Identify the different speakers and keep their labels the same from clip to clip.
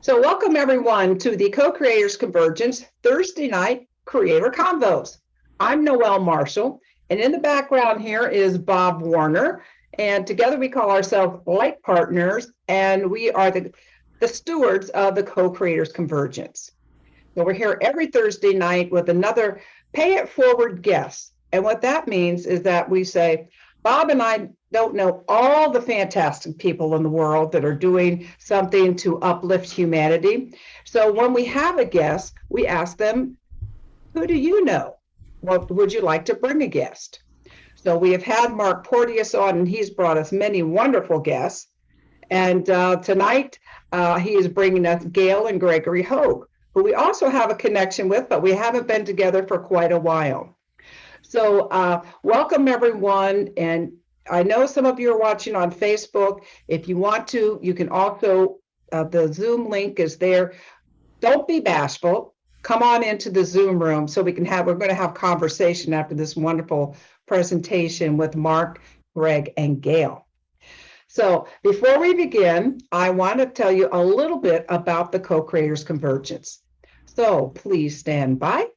Speaker 1: So welcome everyone to the Co-Creators Convergence Thursday night Creator Convos. I'm Noelle Marshall, and in the background here is Bob Warner, and together we call ourselves Light Partners, and we are the stewards of the Co-Creators Convergence. So we're here every Thursday night with another pay it forward guest. And what that means is that we say, Bob and I don't know all the fantastic people in the world that are doing something to uplift humanity. So when we have a guest, we ask them, who do you know? What would you like to bring a guest? So we have had Mark Porteous on, and he's brought us many wonderful guests. And tonight, he is bringing us Gail and Gregory Hoag, who we also have a connection with, but we haven't been together for quite a while. So welcome everyone, and I know some of you are watching on Facebook. If you want to, you can also, the Zoom link is there. Don't be bashful. Come on into the Zoom room so we're going to have conversation after this wonderful presentation with Mark, Greg, and Gail. So before we begin, I want to tell you a little bit about the Co-Creators Convergence. So please stand by.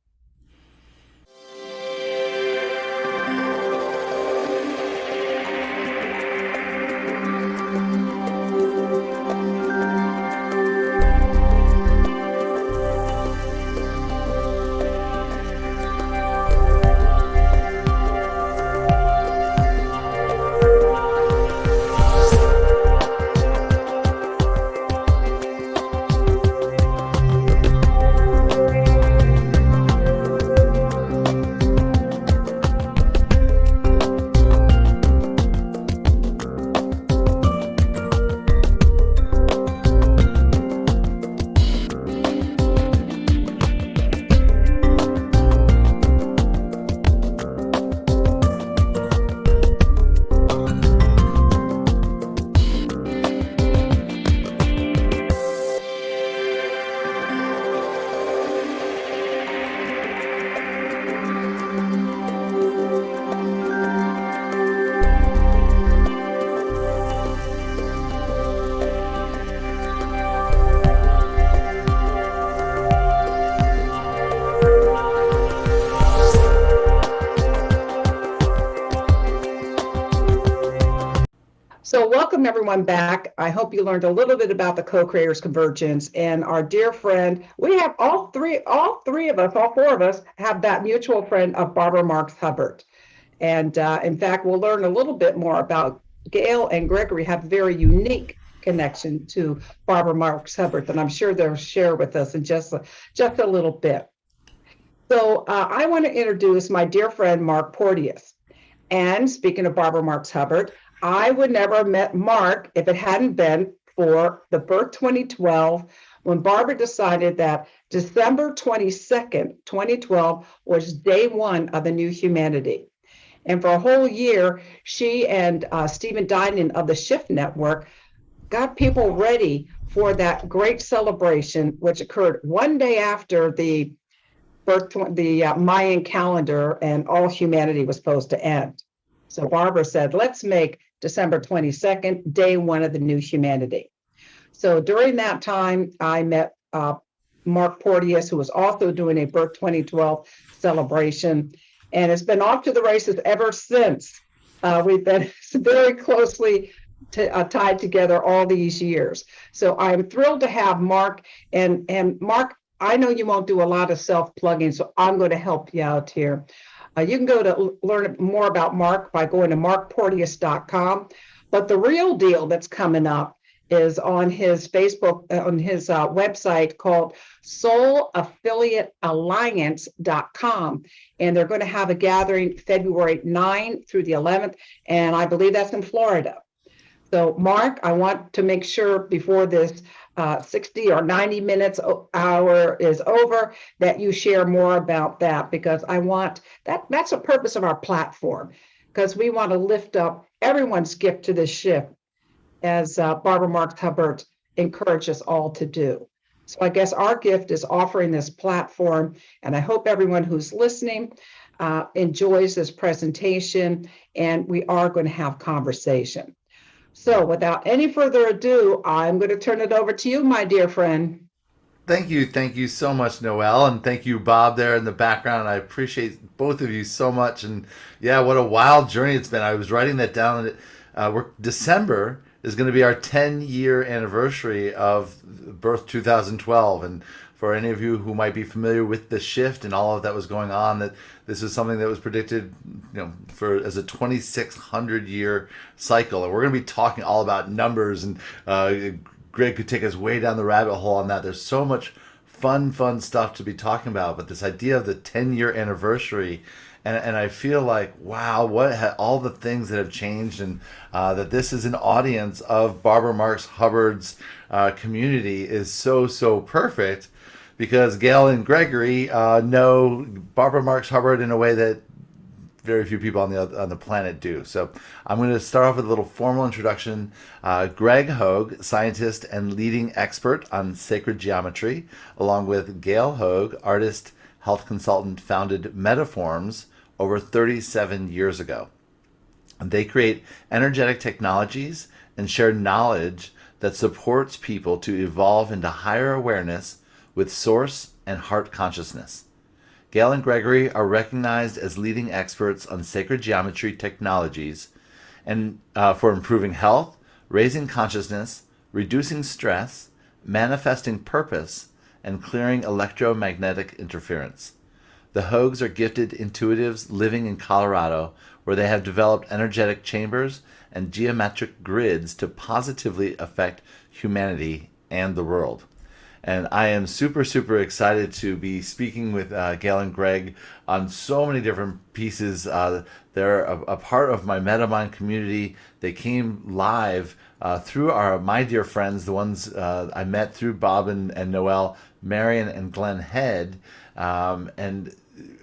Speaker 1: So welcome everyone back. I hope you learned a little bit about the Co-Creators Convergence and our dear friend. We have all four of us have that mutual friend of Barbara Marx Hubbard. And in fact, we'll learn a little bit more about Gail and Gregory have a very unique connection to Barbara Marx Hubbard that I'm sure they'll share with us in just a little bit. So I want to introduce my dear friend, Mark Porteous. And speaking of Barbara Marx Hubbard, I would never have met Mark if it hadn't been for the birth 2012, when Barbara decided that December 22nd, 2012 was day one of the new humanity. And for a whole year, she and Stephen Dinan of the Shift Network got people ready for that great celebration, which occurred one day after the Mayan calendar and all humanity was supposed to end. So Barbara said, let's make December 22nd, day one of the new humanity. So during that time, I met Mark Porteous, who was also doing a birth 2012 celebration. And it's been off to the races ever since. We've been very closely tied together all these years. So I'm thrilled to have Mark. And Mark, I know you won't do a lot of self-plugging, so I'm going to help you out here. You can go to learn more about Mark by going to markporteous.com. But the real deal that's coming up is on his Facebook, on his website called soulaffiliatealliance.com. And they're going to have a gathering February 9 through the 11th. And I believe that's in Florida. So Mark, I want to make sure before this 60 or 90 minutes hour is over that you share more about that, because I want that's the purpose of our platform, because we want to lift up everyone's gift to this shift, as Barbara Marx Hubbard encouraged us all to do. So I guess our gift is offering this platform, and I hope everyone who's listening enjoys this presentation, and we are going to have conversation. So without any further ado, I'm going to turn it over to you, my dear friend.
Speaker 2: Thank you so much, Noel, and thank you, Bob, there in the background. I appreciate both of you so much, and yeah, what a wild journey it's been. I was writing that down. December is going to be our 10-year anniversary of birth 2012, and for any of you who might be familiar with the shift and all of that was going on, that this is something that was predicted, for as a 2,600-year cycle, and we're going to be talking all about numbers and. Greg could take us way down the rabbit hole on that. There's so much fun stuff to be talking about. But this idea of the 10-year anniversary, and I feel like, wow, all the things that have changed, and that this is an audience of Barbara Marx Hubbard's community is so perfect because Gail and Gregory know Barbara Marx Hubbard in a way that very few people on the planet do. So I'm going to start off with a little formal introduction. Greg Hoag, scientist and leading expert on sacred geometry, along with Gail Hoag, artist, health consultant, founded Metaforms over 37 years ago. And they create energetic technologies and share knowledge that supports people to evolve into higher awareness with source and heart consciousness. Gail and Gregory are recognized as leading experts on sacred geometry technologies and for improving health, raising consciousness, reducing stress, manifesting purpose, and clearing electromagnetic interference. The Hoags are gifted intuitives living in Colorado, where they have developed energetic chambers and geometric grids to positively affect humanity and the world. And I am super excited to be speaking with Gail and Greg on so many different pieces. They're a part of my MetaMind community. They came live through my dear friends, the ones I met through Bob and Noel, Marion and Glenn Head. And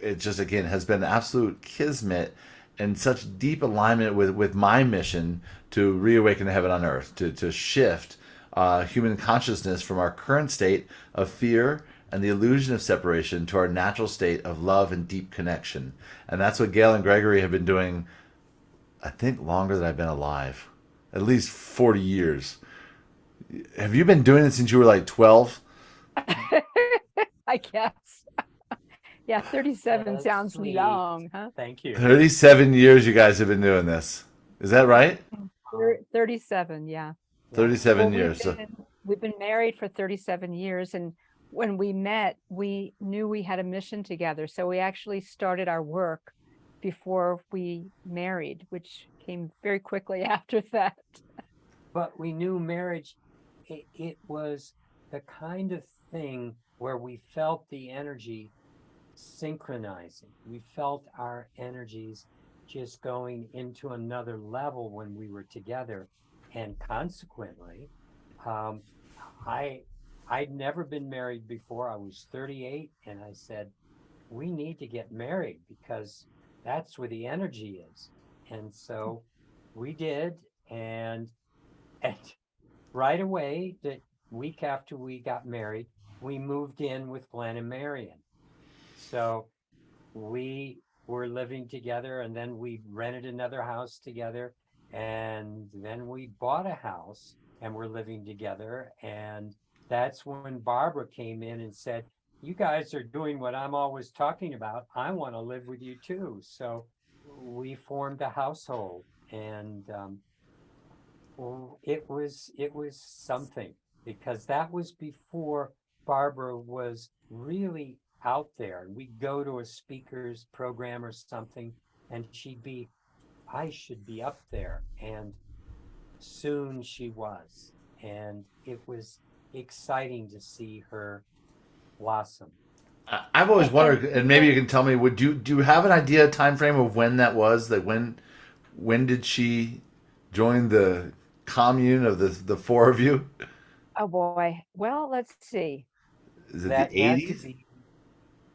Speaker 2: it just, again, has been absolute kismet and such deep alignment with my mission to reawaken heaven on earth, to shift human consciousness from our current state of fear and the illusion of separation to our natural state of love and deep connection. And that's what Gail and Gregory have been doing, I think, longer than I've been alive. At least 40 years. Have you been doing it since you were like 12?
Speaker 3: I guess. Yeah, 37
Speaker 4: That's
Speaker 3: sounds
Speaker 4: sweet.
Speaker 3: young, huh?
Speaker 4: Thank you.
Speaker 2: 37 years you guys have been doing this. Is that right?
Speaker 3: 37, yeah.
Speaker 4: Yeah.
Speaker 2: 37
Speaker 3: Well,
Speaker 2: years.
Speaker 3: we've been married for 37 years, and when we met, we knew we had a mission together. So we actually started our work before we married, which came very quickly after that.
Speaker 4: But we knew marriage, it was the kind of thing where we felt the energy synchronizing. We felt our energies just going into another level when we were together. And consequently, um, I I'd never been married before. I was 38, and I said, we need to get married because that's where the energy is. And so we did, and and right away, the week after we got married, we moved in with Glenn and Marion. So we were living together, and then we rented another house together, and then we bought a house and we're living together. And that's when Barbara came in and said, you guys are doing what I'm always talking about. I want to live with you too. So we formed a household, and well, it was something, because that was before Barbara was really out there. And we'd go to a speaker's program or something, and she'd be, I should be up there. And soon she was. And it was exciting to see her blossom.
Speaker 2: I've always
Speaker 3: And
Speaker 2: wondered, and maybe you can tell me, do you have an idea, time frame of when that was? Like when did she join the commune of the four of you?
Speaker 3: oh boy, well, let's see.
Speaker 2: Is it the
Speaker 4: That had to
Speaker 2: 80s?
Speaker 4: be,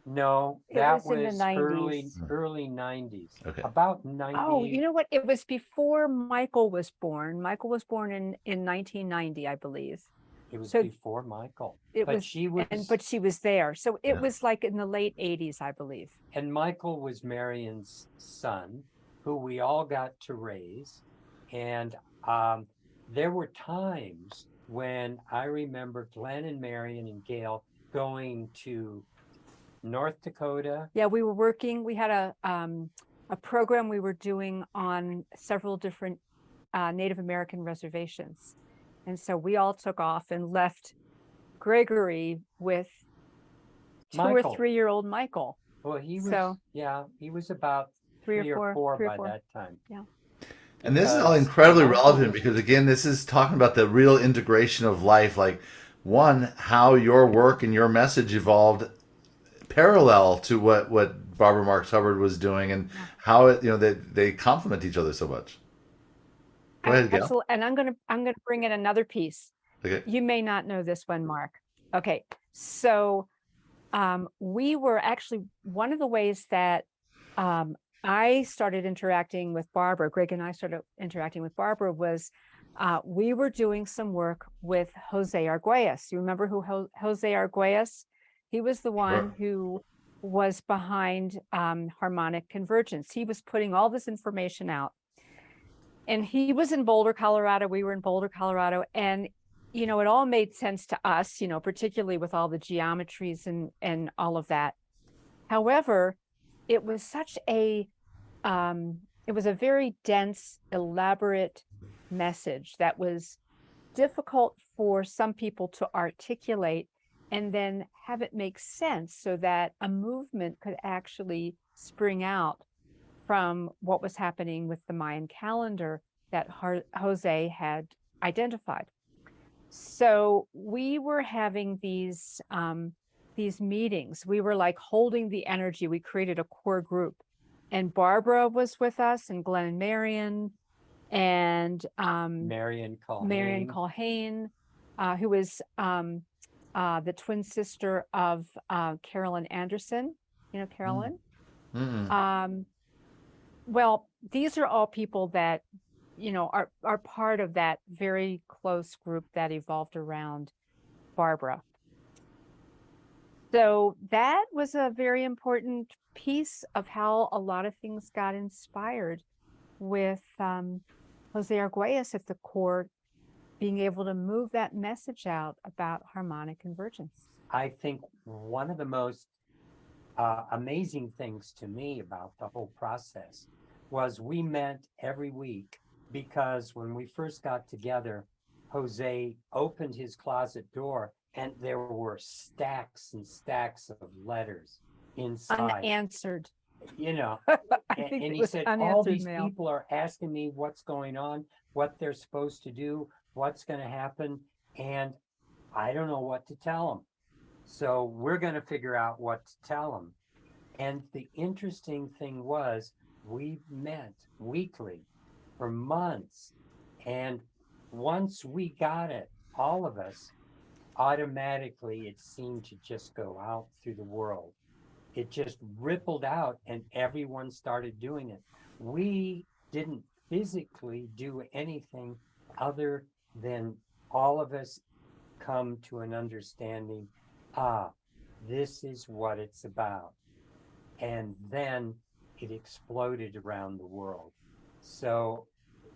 Speaker 4: no,
Speaker 3: It
Speaker 4: that
Speaker 3: was in the
Speaker 4: was early
Speaker 3: 90s.
Speaker 4: early 90s,
Speaker 2: Okay.
Speaker 4: about
Speaker 3: Oh,
Speaker 4: 90.
Speaker 3: you know what? It was before Michael was born. Michael was born in 1990, I believe.
Speaker 4: It was
Speaker 3: So
Speaker 4: before Michael,
Speaker 3: it
Speaker 4: but
Speaker 3: was,
Speaker 4: she
Speaker 3: but
Speaker 4: was,
Speaker 3: she was there. So it
Speaker 2: Yeah.
Speaker 3: was like in the late 80s, I believe.
Speaker 4: and Michael was Marion's son, who we all got to raise. And there were times when I remember Glenn and Marion and Gail going to North Dakota.
Speaker 3: Yeah, we were working, we had a program we were doing on several different Native American reservations. And so we all took off and left Gregory with 2 or
Speaker 4: Michael.
Speaker 3: 3-year-old Michael.
Speaker 4: Well, he was,
Speaker 3: So
Speaker 4: yeah, he was about
Speaker 3: 3
Speaker 4: three
Speaker 3: or
Speaker 4: or
Speaker 3: 4,
Speaker 4: four
Speaker 3: 3 or
Speaker 4: by
Speaker 3: 4.
Speaker 4: that time.
Speaker 3: Yeah.
Speaker 2: And this is all
Speaker 4: Because
Speaker 2: incredibly
Speaker 4: Michael
Speaker 2: relevant
Speaker 4: was-
Speaker 2: because, again, this is talking about the real integration of life. Like, one, how your work and your message evolved parallel to what Barbara Marx Hubbard was doing, and how it, they complement each other so much. Go ahead, Gail.
Speaker 3: Absolutely. And I'm gonna bring in another piece.
Speaker 2: Okay.
Speaker 3: You may not know this one, Mark. Okay, so we were actually, one of the ways that I started interacting with Barbara, Greg and I started interacting with Barbara, was we were doing some work with Jose Arguelles. You remember who Jose Arguelles? He was the one who was behind harmonic convergence. He was putting all this information out. And he was in Boulder, Colorado. We were in Boulder, Colorado. And, it all made sense to us, particularly with all the geometries and all of that. However, it was such it was a very dense, elaborate message that was difficult for some people to articulate and then have it make sense so that a movement could actually spring out from what was happening with the Mayan calendar that Jose had identified. So we were having these meetings. We were like holding the energy. We created a core group, and Barbara was with us, and Glenn and Marion, and
Speaker 4: Marion
Speaker 3: Culhane, who was the twin sister of Carolyn Anderson. You know Carolyn? Well, these are all people that, are part of that very close group that evolved around Barbara. So that was a very important piece of how a lot of things got inspired with Jose Arguelles at the core, being able to move that message out about harmonic convergence.
Speaker 4: I think one of the most amazing things to me about the whole process was we met every week, because when we first got together, Jose opened his closet door and there were stacks and stacks of letters inside.
Speaker 3: Unanswered.
Speaker 4: And
Speaker 3: it
Speaker 4: he
Speaker 3: was
Speaker 4: said, all
Speaker 3: unanswered
Speaker 4: these
Speaker 3: mail.
Speaker 4: people are asking me what's going on, what they're supposed to do, what's going to happen, and I don't know what to tell them. So we're going to figure out what to tell them. And the interesting thing was, we met weekly for months. And once we got it, all of us, automatically, it seemed to just go out through the world. It just rippled out and everyone started doing it. We didn't physically do anything other than all of us come to an understanding, this is what it's about. And then it exploded around the world. So,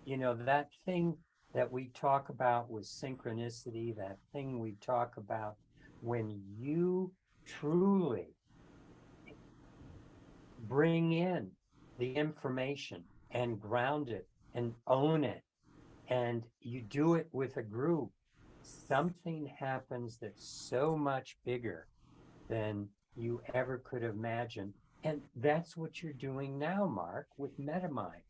Speaker 4: that thing that we talk about with synchronicity, that thing we talk about when you truly bring in the information and ground it and own it, and you do it with a group, something happens that's so much bigger than you ever could imagine. And that's what you're doing now, Mark, with MetaMind,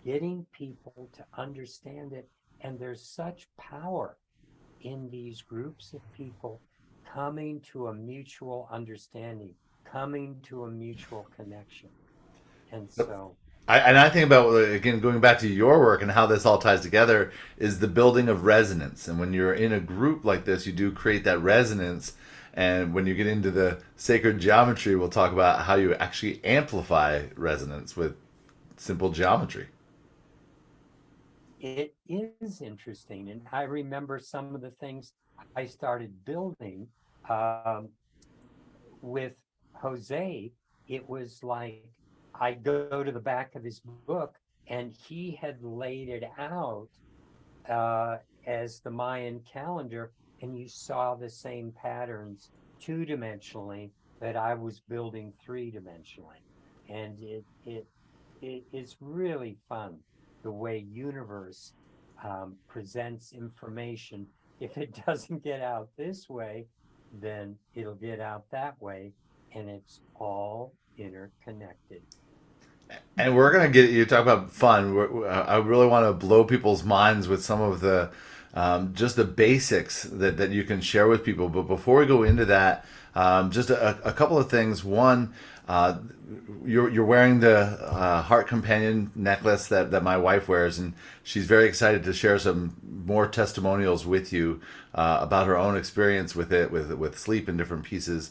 Speaker 4: getting people to understand it. And there's such power in these groups of people coming to a mutual understanding, coming to a mutual connection. And so
Speaker 2: I think about, again, going back to your work and how this all ties together, is the building of resonance. And when you're in a group like this, you do create that resonance. And when you get into the sacred geometry, we'll talk about how you actually amplify resonance with simple geometry.
Speaker 4: it is interesting. And I remember some of the things I started building with Jose. It was like I go to the back of his book and he had laid it out as the Mayan calendar, and you saw the same patterns two-dimensionally that I was building three-dimensionally. And it's really fun the way universe presents information. If it doesn't get out this way, then it'll get out that way, and it's all interconnected.
Speaker 2: And we're gonna get you talk about fun. I really want to blow people's minds with some of the just the basics that you can share with people. But before we go into that, just a couple of things. One, you're wearing the heart companion necklace that my wife wears, and she's very excited to share some more testimonials with you about her own experience with it, with sleep and different pieces.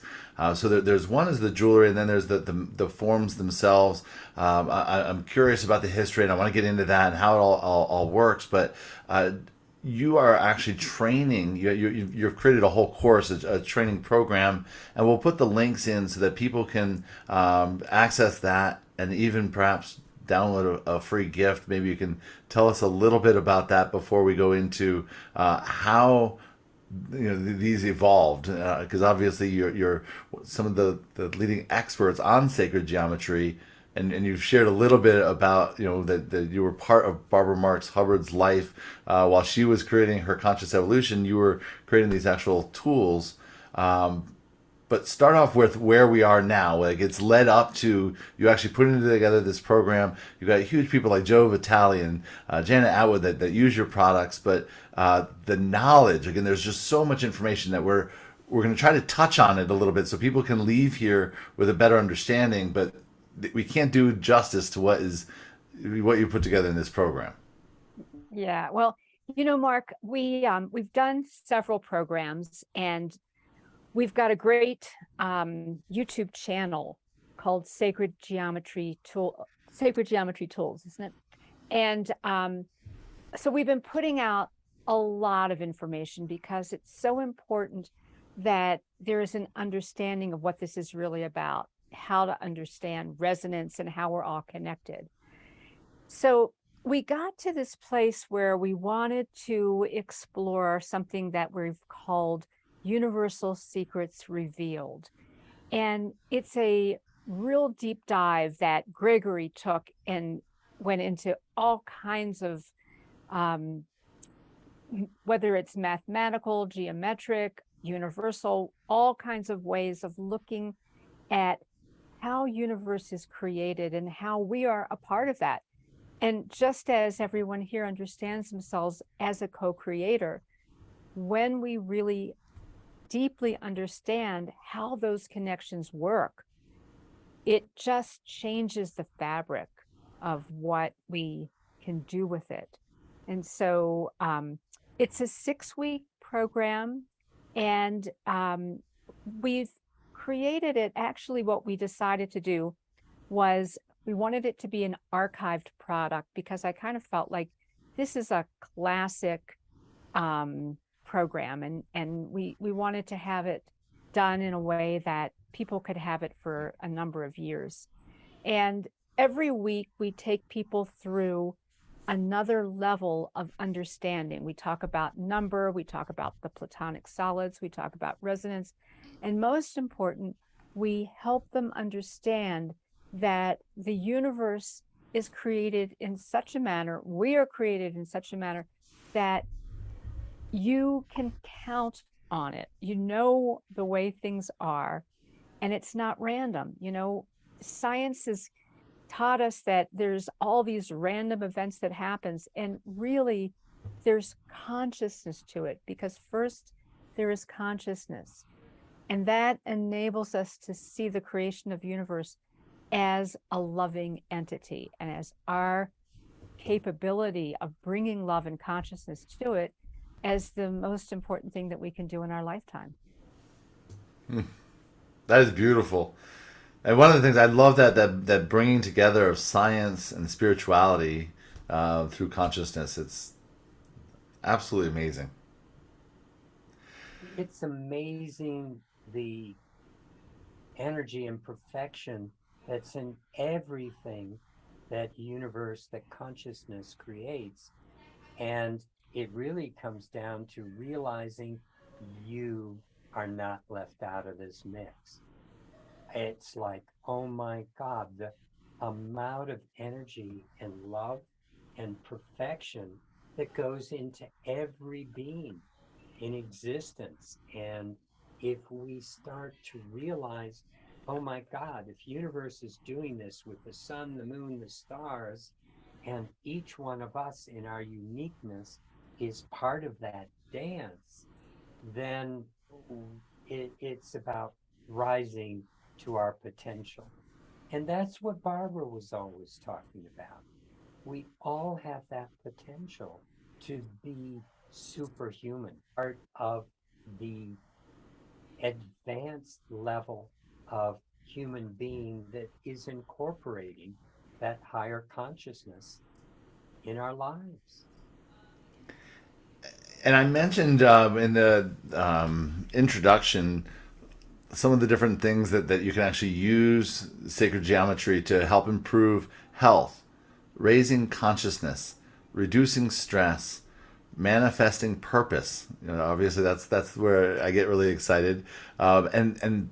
Speaker 2: So there's one is the jewelry, and then there's the forms themselves. I'm curious about the history, and I want to get into that and how it all works. But you are actually training. You've created a whole course, a training program, and we'll put the links in so that people can access that and even perhaps download a free gift. Maybe you can tell us a little bit about that before we go into how these evolved, because obviously you're some of the leading experts on sacred geometry, and you've shared a little bit about that you were part of Barbara Marx Hubbard's life while she was creating her conscious evolution. You were creating these actual tools. But start off with where we are now. Like, it's led up to you actually putting together this program. You've got huge people like Joe Vitale and Janet Atwood that use your products. But the knowledge, again, there's just so much information that we're going to try to touch on it a little bit so people can leave here with a better understanding. But we can't do justice to what you put together in this program.
Speaker 3: Yeah, well, Mark, we've done several programs, and we've got a great YouTube channel called Sacred Geometry Tools, isn't it? And so we've been putting out a lot of information because it's so important that there is an understanding of what this is really about, how to understand resonance and how we're all connected. So we got to this place where we wanted to explore something that we've called Universal Secrets Revealed. And it's a real deep dive that Gregory took and went into all kinds of, whether it's mathematical, geometric, universal, all kinds of ways of looking at how universe is created and how we are a part of that. And just as everyone here understands themselves as a co-creator, when we really deeply understand how those connections work, it just changes the fabric of what we can do with it. And so it's a 6-week program, and we've created it. Actually, what we decided to do was we wanted it to be an archived product, because I kind of felt like this is a classic program, and we wanted to have it done in a way that people could have it for a number of years. And every week we take people through another level of understanding. We talk about number, we talk about the platonic solids, we talk about resonance, and most important, we help them understand that the universe is created in such a manner, we are created in such a manner that you can count on it. You know the way things are, and it's not random. Science has taught us that there's all these random events that happens, and really there's consciousness to it, because first there is consciousness, and that enables us to see the creation of universe as a loving entity, and as our capability of bringing love and consciousness to it as the most important thing that we can do in our lifetime.
Speaker 2: That is beautiful. And one of the things I love that bringing together of science and spirituality through consciousness. It's absolutely amazing.
Speaker 4: It's amazing the energy and perfection that's in everything that universe, that consciousness creates. And it really comes down to realizing you are not left out of this mix. It's like, oh my God, the amount of energy and love and perfection that goes into every being in existence. And if we start to realize, oh my God, if universe is doing this with the sun, the moon, the stars, and each one of us in our uniqueness is part of that dance, then it's about rising to our potential. And that's what Barbara was always talking about. We all have that potential to be superhuman, part of the advanced level of human being that is incorporating that higher consciousness in our lives.
Speaker 2: And I mentioned in the introduction some of the different things that you can actually use sacred geometry to help improve health, raising consciousness, reducing stress, manifesting purpose. You know, obviously that's where I get really excited, and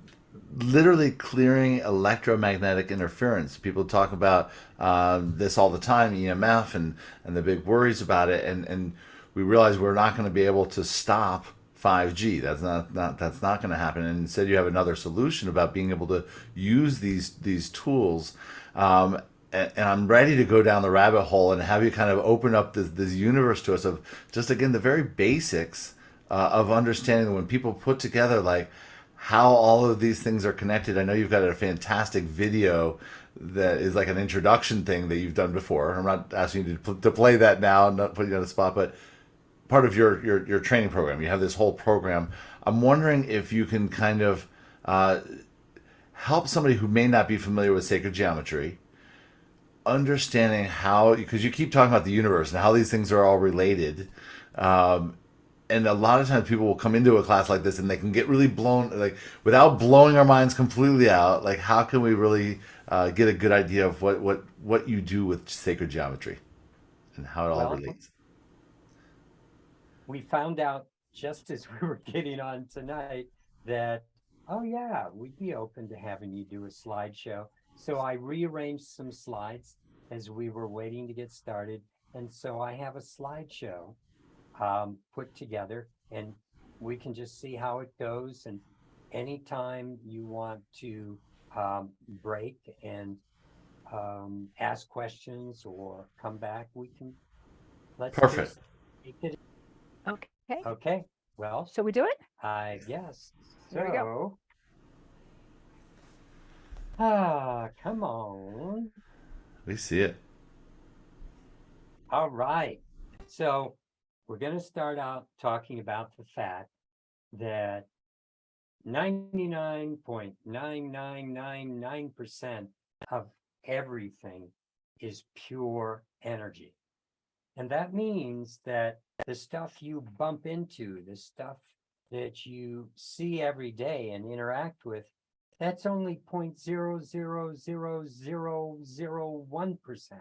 Speaker 2: literally clearing electromagnetic interference. People talk about this all the time, EMF, and the big worries about it, and we realize we're not going to be able to stop 5G. That's not going to happen. And instead, you have another solution about being able to use these tools. And I'm ready to go down the rabbit hole and have you kind of open up this universe to us of just, again, the very basics of understanding when people put together like how all of these things are connected. I know you've got a fantastic video that is like an introduction thing that you've done before. I'm not asking you to play that now, I'm not putting you on the spot, but part of your training program, you have this whole program. I'm wondering if you can kind of help somebody who may not be familiar with sacred geometry, understanding how, because you keep talking about the universe and how these things are all related. And a lot of times people will come into a class like this and they can get really blown, like without blowing our minds completely out, like how can we really get a good idea of what you do with sacred geometry and how it all relates?
Speaker 4: We found out just as we were getting on tonight that, oh yeah, we'd be open to having you do a slideshow. So I rearranged some slides as we were waiting to get started. And so I have a slideshow put together, and we can just see how it goes. And anytime you want to break and ask questions or come back, we can, let's
Speaker 2: Perfect.
Speaker 4: just take it.
Speaker 3: Okay,
Speaker 4: Okay, well,
Speaker 3: so we do it?
Speaker 4: I guess.
Speaker 3: There we go.
Speaker 4: Come on.
Speaker 2: We see it.
Speaker 4: All right. So we're going to start out talking about the fact that 99.9999% of everything is pure energy. And that means that the stuff you bump into, the stuff that you see every day and interact with, that's only 0.0000001%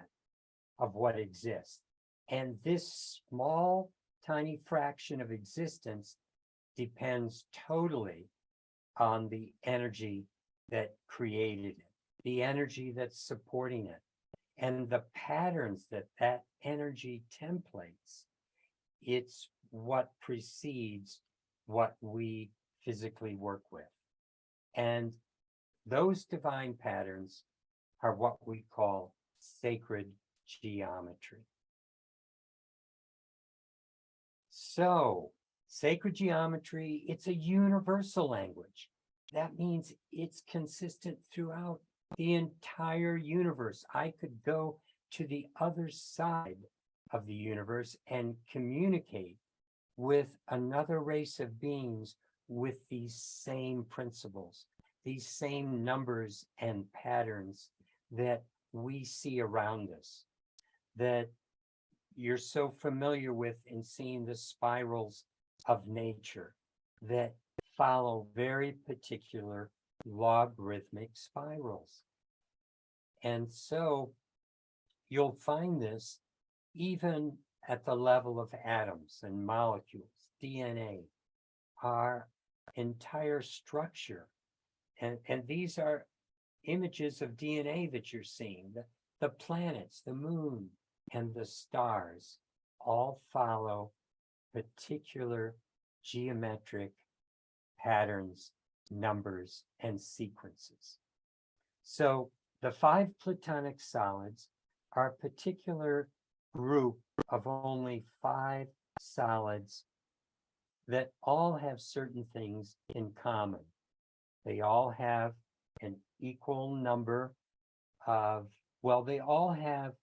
Speaker 4: of what exists. And this small, tiny fraction of existence depends totally on the energy that created it, the energy that's supporting it, and the patterns that that energy templates. It's what precedes what we physically work with. And those divine patterns are what we call sacred geometry. So, sacred geometry, it's a universal language. That means it's consistent throughout the entire universe. I could go to the other side of the universe and communicate with another race of beings with these same principles, these same numbers and patterns that we see around us, that you're so familiar with in seeing the spirals of nature that follow very particular logarithmic spirals. And so you'll find this even at the level of atoms and molecules, DNA, our entire structure. And these are images of DNA that you're seeing. The planets, the moon, and the stars all follow particular geometric patterns, numbers, and sequences. So the 5 platonic solids are a particular group of only 5 solids that all have certain things in common. They all have an equal number of, well, they all have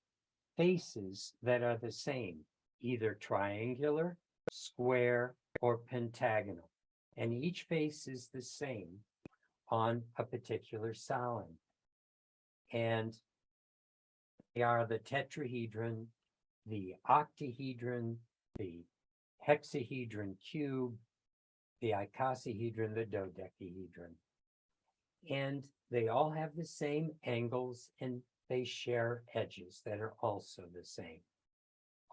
Speaker 4: faces that are the same, either triangular, square, or pentagonal. And each face is the same on a particular solid. And they are the tetrahedron, the octahedron, the hexahedron cube, the icosahedron, the dodecahedron. And they all have the same angles and they share edges that are also the same.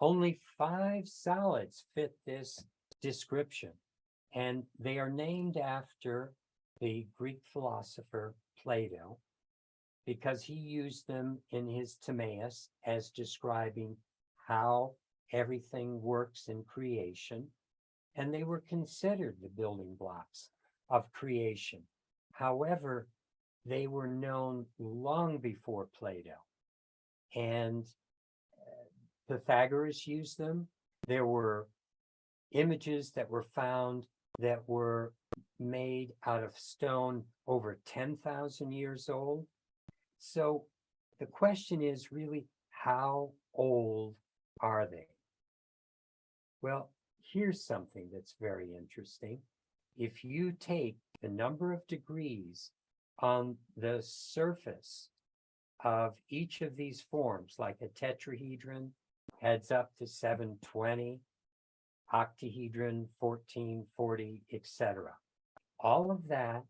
Speaker 4: Only 5 solids fit this description, and they are named after the Greek philosopher Plato, because he used them in his Timaeus as describing how everything works in creation, and they were considered the building blocks of creation. However, they were known long before Plato, and Pythagoras used them. There were images that were found that were made out of stone over 10,000 years old. So the question is really, how old are they? Well, here's something that's very interesting. If you take the number of degrees on the surface of each of these forms, like a tetrahedron adds up to 720, octahedron 1440, etc. All of that,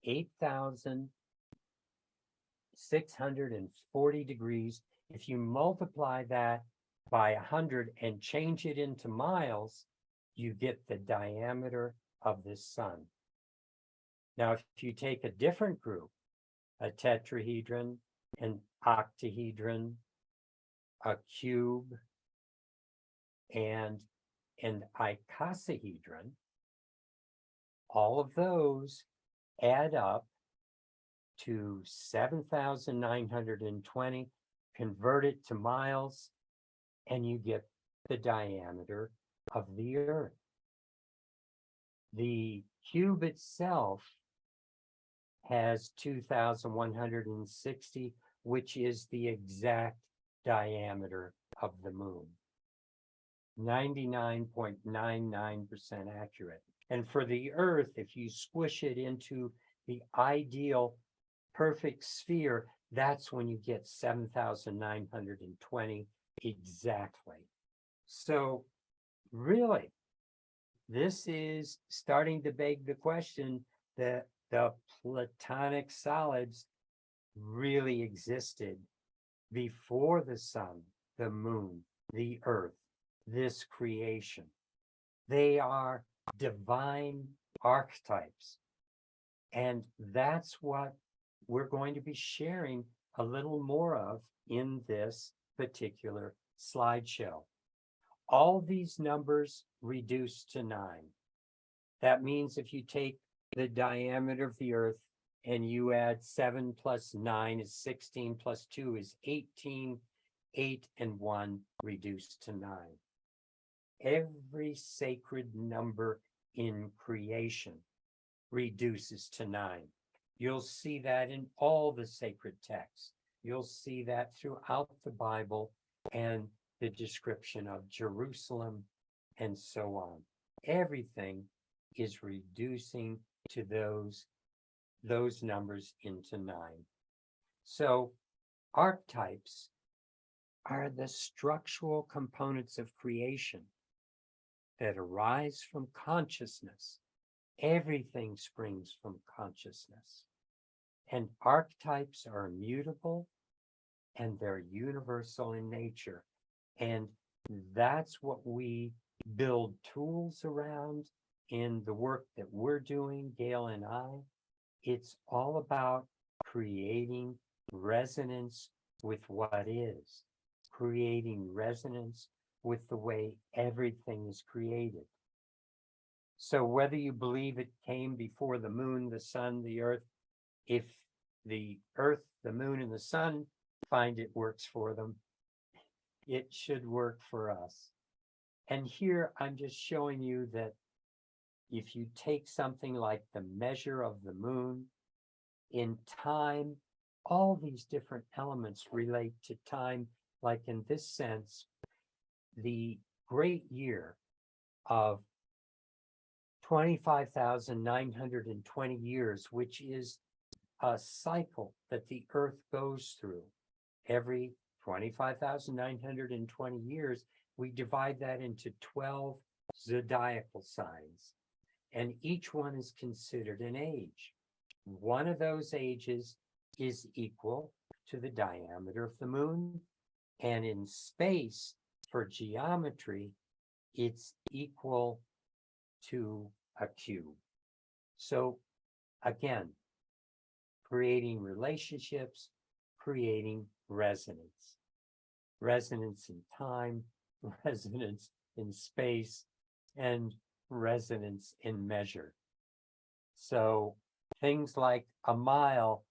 Speaker 4: 8,640 degrees. If you multiply that by 100 and change it into miles, you get the diameter of the sun. Now, if you take a different group, a tetrahedron, an octahedron, a cube, and an icosahedron, all of those add up to 7,920, convert it to miles, and you get the diameter of the Earth. The cube itself has 2,160, which is the exact diameter of the moon. 99.99% accurate. And for the Earth, if you squish it into the ideal perfect sphere, that's when you get 7,920 exactly. So really, this is starting to beg the question that the platonic solids really existed before the sun, the moon, the earth, this creation. They are divine archetypes. And that's what we're going to be sharing a little more of in this particular slideshow. All these numbers reduce to 9. That means if you take the diameter of the earth and you add 7 plus 9 is 16 plus 2 is 18, 8 and 1 reduced to 9. Every sacred number in creation reduces to 9. You'll see that in all the sacred texts. You'll see that throughout the Bible and the description of Jerusalem and so on. Everything is reducing to those numbers into 9. So archetypes are the structural components of creation that arise from consciousness. Everything springs from consciousness. And archetypes are immutable and they're universal in nature. And that's what we build tools around in the work that we're doing, Gail and I. It's all about creating resonance with what is, creating resonance with the way everything is created. So whether you believe it came before the moon, the sun, the earth, if the earth, the moon, and the sun find it works for them, it should work for us. And here I'm just showing you that if you take something like the measure of the moon, in time, all these different elements relate to time. Like in this sense, the great year of 25,920 years, which is a cycle that the earth goes through every 25,920 years, we divide that into 12 zodiacal signs, and each one is considered an age. One of those ages is equal to the diameter of the moon, and in space, for geometry, it's equal to a cube. So again, creating relationships, creating resonance. Resonance in time, resonance in space, and resonance in measure. So things like a mile,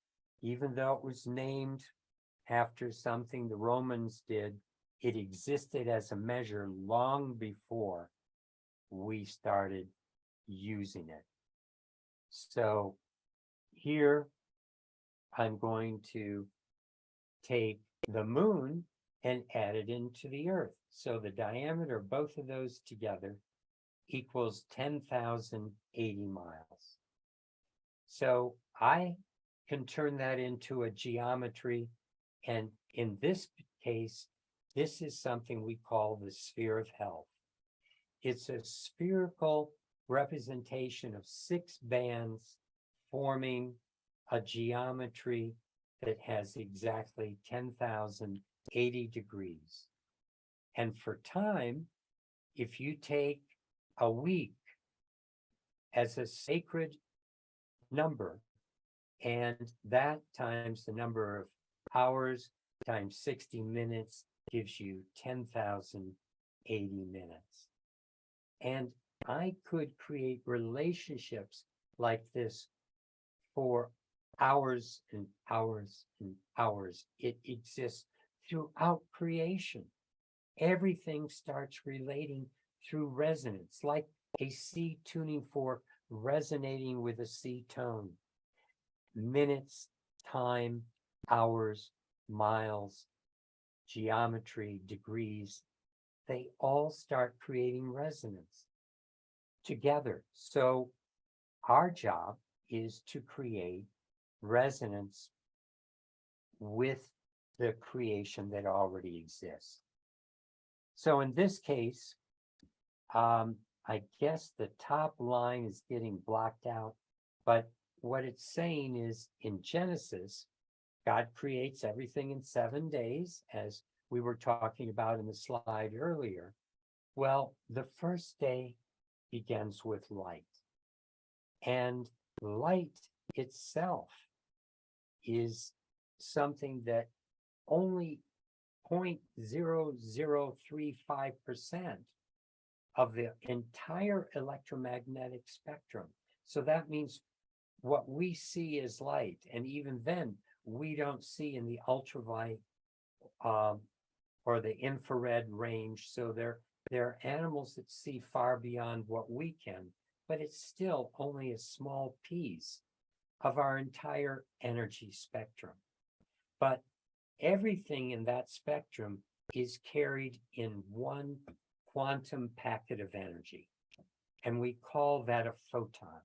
Speaker 4: even though it was named after something the Romans did, it existed as a measure long before we started using it. So here I'm going to take the moon and add it into the earth. So the diameter of both of those together equals 10,080 miles. So I can turn that into a geometry. And in this case, this is something we call the sphere of health. It's a spherical representation of 6 bands forming a geometry that has exactly 10,080 degrees. And for time, if you take a week as a sacred number, and that times the number of hours times 60 minutes gives you 10,080 minutes. And I could create relationships like this for hours and hours and hours. It exists throughout creation. Everything starts relating through resonance, like a C tuning fork resonating with a C tone. Minutes, time, hours, miles, geometry, degrees, they all start creating resonance together. So our job is to create resonance with the creation that already exists. So in this case, I guess the top line is getting blocked out, but what it's saying is in Genesis, God creates everything in 7 days, as we were talking about in the slide earlier. Well, the first day begins with light, and light itself is something that only 0.0035% of the entire electromagnetic spectrum. So that means what we see is light, and even then we don't see in the ultraviolet or the infrared range. So there are animals that see far beyond what we can, but it's still only a small piece of our entire energy spectrum. But everything in that spectrum is carried in one quantum packet of energy, and we call that a photon.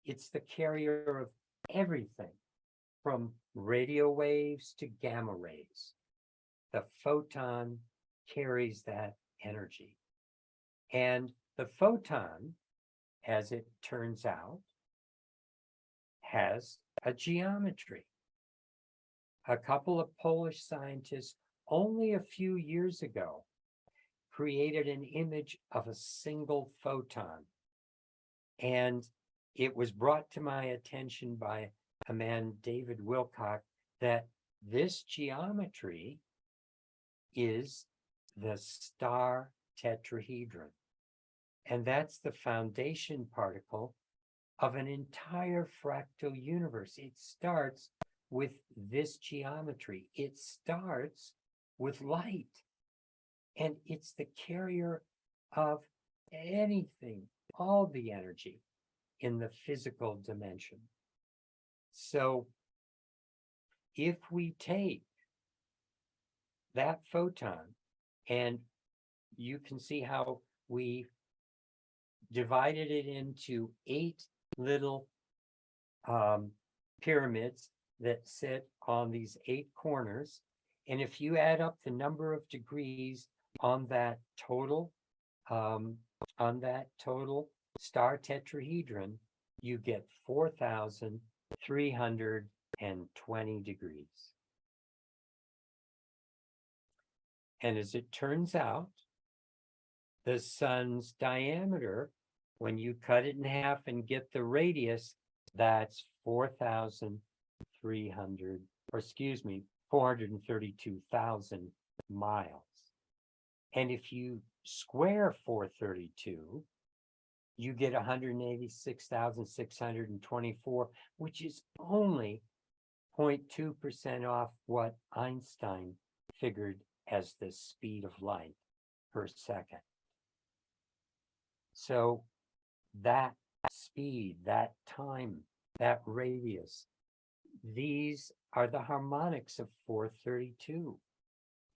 Speaker 4: It's the carrier of everything from radio waves to gamma rays. The photon carries that energy. And the photon, as it turns out, has a geometry. A couple of Polish scientists only a few years ago created an image of a single photon. And it was brought to my attention by a man, David Wilcock, that this geometry is the star tetrahedron. And that's the foundation particle of an entire fractal universe. It starts with this geometry. It starts with light. And it's the carrier of anything, all the energy in the physical dimension. So if we take that photon, and you can see how we divided it into 8 little pyramids that sit on these 8 corners. And if you add up the number of degrees on that total star tetrahedron, you get 4,320 degrees. And as it turns out, the sun's diameter, when you cut it in half and get the radius, that's 432,000 miles. And if you square 432, you get 186,624, which is only 0.2% off what Einstein figured as the speed of light per second. So that speed, that time, that radius, these are the harmonics of 432.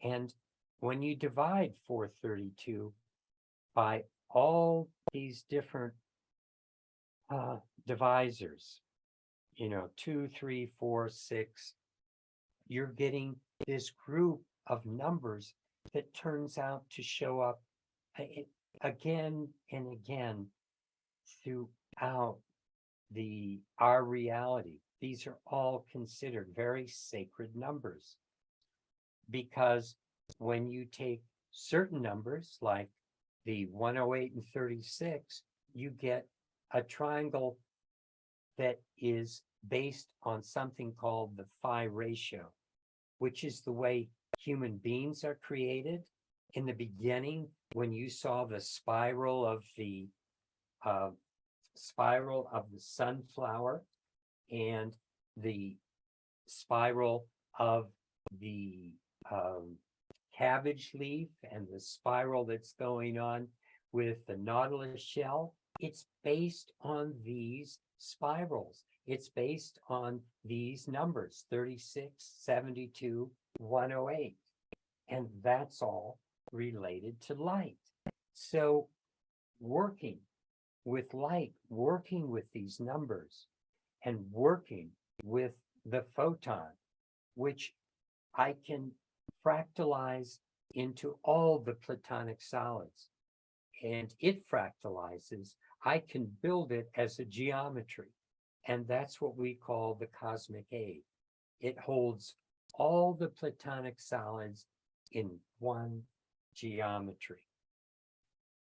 Speaker 4: And when you divide 432 by all these different divisors, 2, 3, 4, 6, you're getting this group of numbers that turns out to show up again and again throughout our reality. These are all considered very sacred numbers, because when you take certain numbers like the 108 and 36, you get a triangle that is based on something called the phi ratio, which is the way human beings are created. In the beginning, when you saw the spiral of the sunflower and the spiral of the cabbage leaf and the spiral that's going on with the nautilus shell, it's based on these spirals. It's based on these numbers, 36, 72, 108. And that's all related to light. So working with light, working with these numbers, and working with the photon, which I can fractalize into all the platonic solids, and it fractalizes, I can build it as a geometry. And that's what we call the cosmic aid. It holds all the platonic solids in one geometry.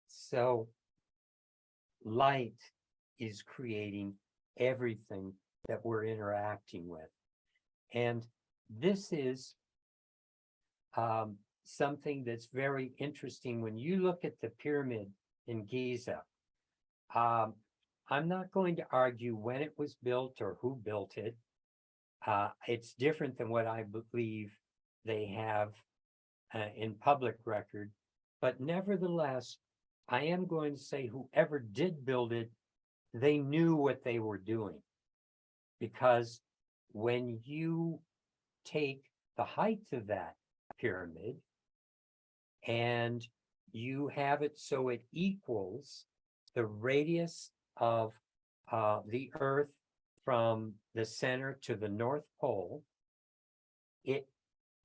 Speaker 4: So light is creating everything that we're interacting with. And this is something that's very interesting. When you look at the pyramid in Giza, I'm not going to argue when it was built or who built it. It's different than what I believe they have in public record. But nevertheless, I am going to say whoever did build it, they knew what they were doing. Because when you take the height of that pyramid and you have it so it equals the radius of the Earth from the center to the North Pole,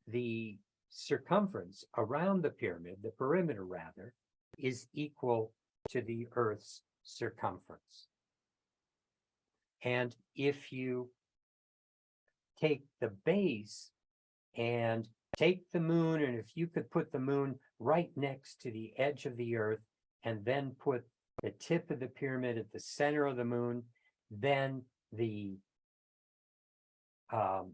Speaker 4: the circumference around the pyramid, the perimeter rather, is equal to the Earth's circumference. And if you take the base and take the moon, and if you could put the moon right next to the edge of the earth, and then put the tip of the pyramid at the center of the moon, then the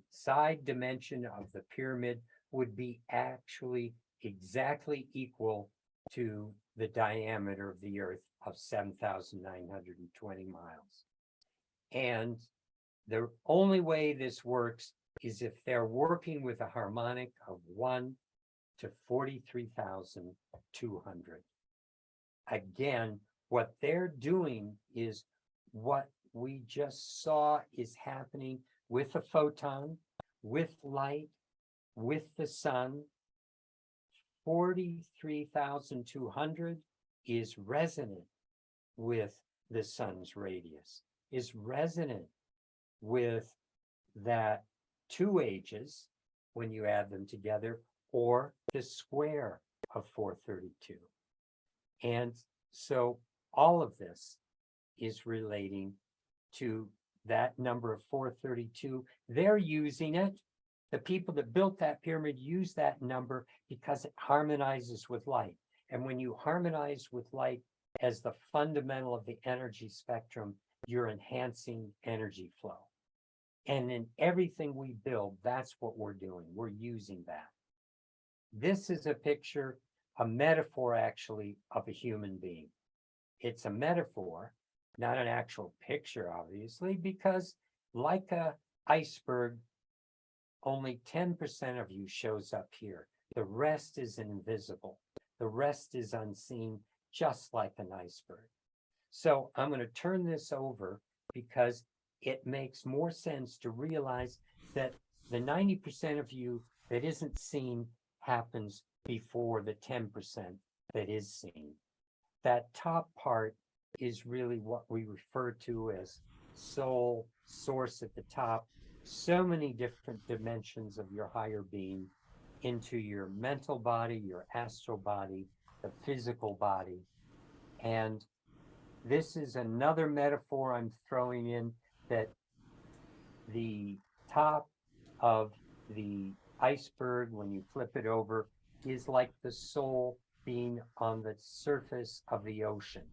Speaker 4: side dimension of the pyramid would be actually exactly equal to the diameter of the earth of 7,920 miles. And the only way this works is if they're working with a harmonic of 1 to 43,200. Again, what they're doing is what we just saw is happening with a photon, with light, with the sun. 43,200 is resonant with the sun's radius, is resonant with that 2 ages when you add them together, or the square of 432. And so all of this is relating to that number of 432. They're using it. The people that built that pyramid use that number because it harmonizes with light. And when you harmonize with light as the fundamental of the energy spectrum, you're enhancing energy flow. And in everything we build, that's what we're doing. We're using that. This is a picture, a metaphor actually, of a human being. It's a metaphor, not an actual picture, obviously, because like a iceberg, only 10% of you shows up here. The rest is invisible. The rest is unseen, just like an iceberg. So I'm going to turn this over because it makes more sense to realize that the 90% of you that isn't seen happens before the 10% that is seen. That top part is really what we refer to as soul, source at the top. So many different dimensions of your higher being into your mental body, your astral body, the physical body. And this is another metaphor I'm throwing in, that the top of the iceberg, when you flip it over, is like the soul being on the surface of the ocean,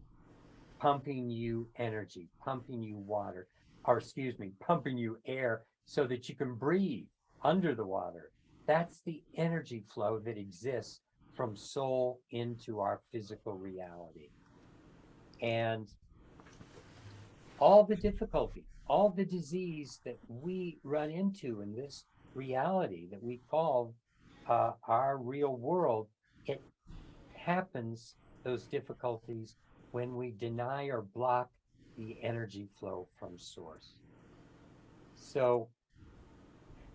Speaker 4: pumping you energy, pumping you water, or excuse me, pumping you air so that you can breathe under the water. That's the energy flow that exists from soul into our physical reality. And all the difficulty, all the disease that we run into in this reality that we call our real world, it happens, those difficulties, when we deny or block the energy flow from source. So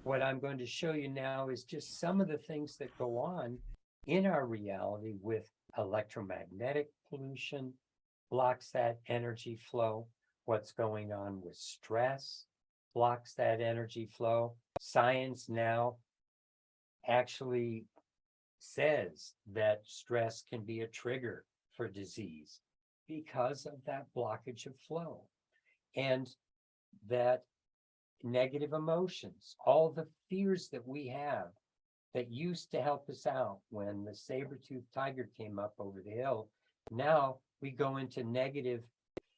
Speaker 4: what I'm going to show you now is just some of the things that go on in our reality with electromagnetic pollution, blocks that energy flow. What's going on with stress blocks that energy flow. Science now actually says that stress can be a trigger for disease because of that blockage of flow. And that negative emotions, all the fears that we have that used to help us out when the saber-toothed tiger came up over the hill, now we go into negative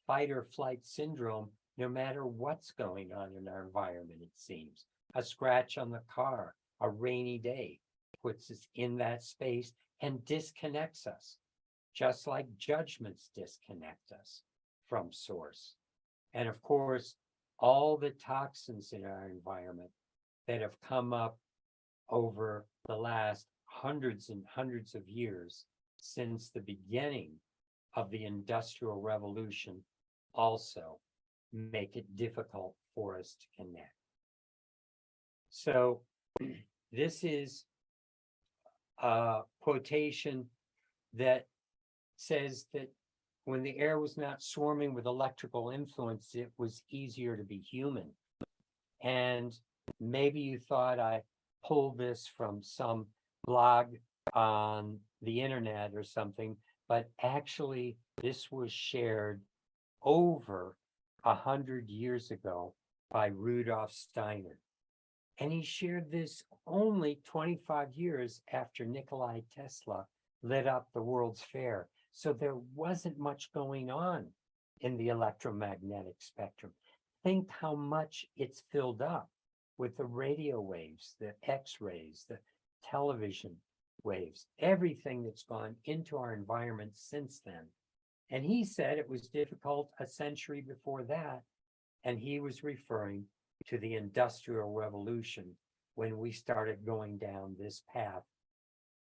Speaker 4: fight or flight syndrome no matter what's going on in our environment. It seems a scratch on the car, a rainy day puts us in that space and disconnects us, just like judgments disconnect us from source. And of course, all the toxins in our environment that have come up over the last hundreds and hundreds of years since the beginning of the Industrial Revolution also make it difficult for us to connect. So this is a quotation that says that when the air was not swarming with electrical influence, it was easier to be human. And maybe you thought I pulled this from some blog on the internet or something, but actually this was shared over 100 years ago by Rudolf Steiner. And he shared this only 25 years after Nikola Tesla lit up the World's Fair. So there wasn't much going on in the electromagnetic spectrum. Think how much it's filled up with the radio waves, the X-rays, the television waves, everything that's gone into our environment since then. And he said it was difficult a century before that. And he was referring to the Industrial Revolution, when we started going down this path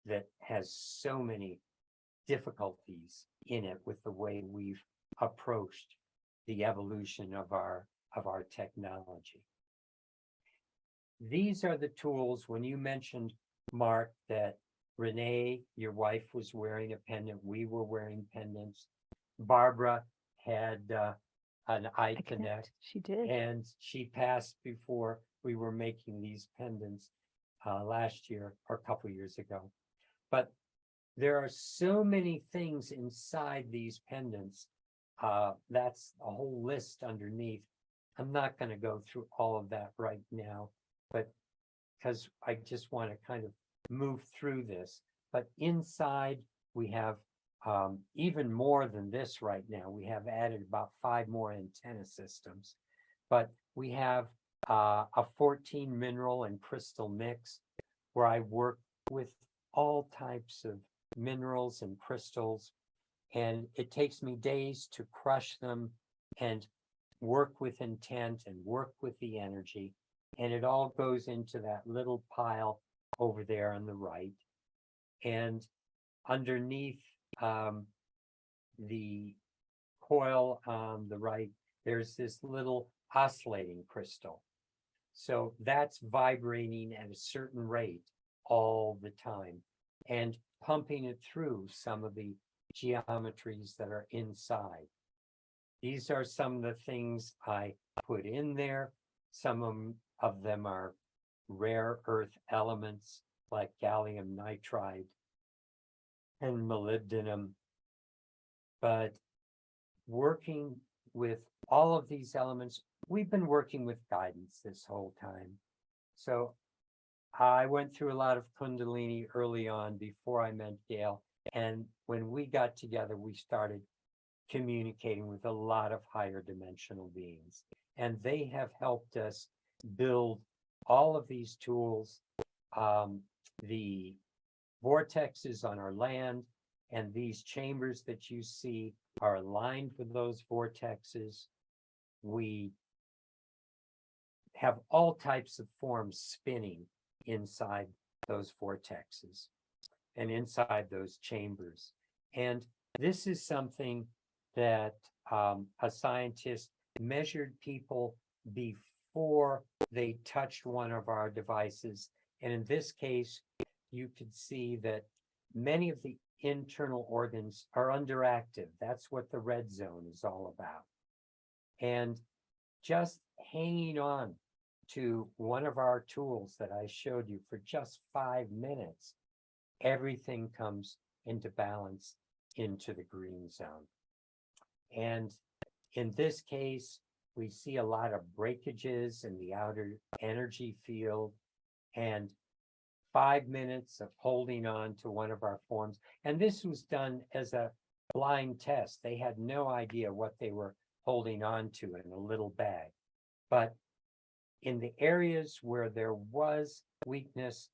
Speaker 4: that has so many difficulties in it with the way we've approached the evolution of our technology. These are the tools. When you mentioned, Mark, that Renee, your wife, was wearing a pendant, we were wearing pendants. Barbara had an eye connect.
Speaker 3: She did.
Speaker 4: And she passed before we were making these pendants last year or a couple years ago. But there are so many things inside these pendants. That's a whole list underneath. I'm not going to go through all of that right now, but because I just want to kind of move through this. But inside we have even more than this right now. We have added about 5 more antenna systems, but we have a 14 mineral and crystal mix where I work with all types of minerals and crystals, and it takes me days to crush them and work with intent and work with the energy, and it all goes into that little pile over there on the right. And underneath the coil on the right, there's this little oscillating crystal. So that's vibrating at a certain rate all the time and pumping it through some of the geometries that are inside. These are some of the things I put in there. Some of them are rare earth elements like gallium nitride and molybdenum. But working with all of these elements, we've been working with guidance this whole time. So I went through a lot of Kundalini early on before I met Gail. And when we got together, we started communicating with a lot of higher dimensional beings. And they have helped us build all of these tools, the vortexes on our land, and these chambers that you see are aligned with those vortexes. We have all types of forms spinning inside those vortexes and inside those chambers. And this is something that a scientist measured people before they touched one of our devices. And in this case, you could see that many of the internal organs are underactive. That's what the red zone is all about. And just hanging on to one of our tools that I showed you for just 5 minutes, everything comes into balance into the green zone. And in this case, we see a lot of breakages in the outer energy field, and 5 minutes of holding on to one of our forms. And this was done as a blind test. They had no idea what they were holding on to in a little bag. But in the areas where there was weakness,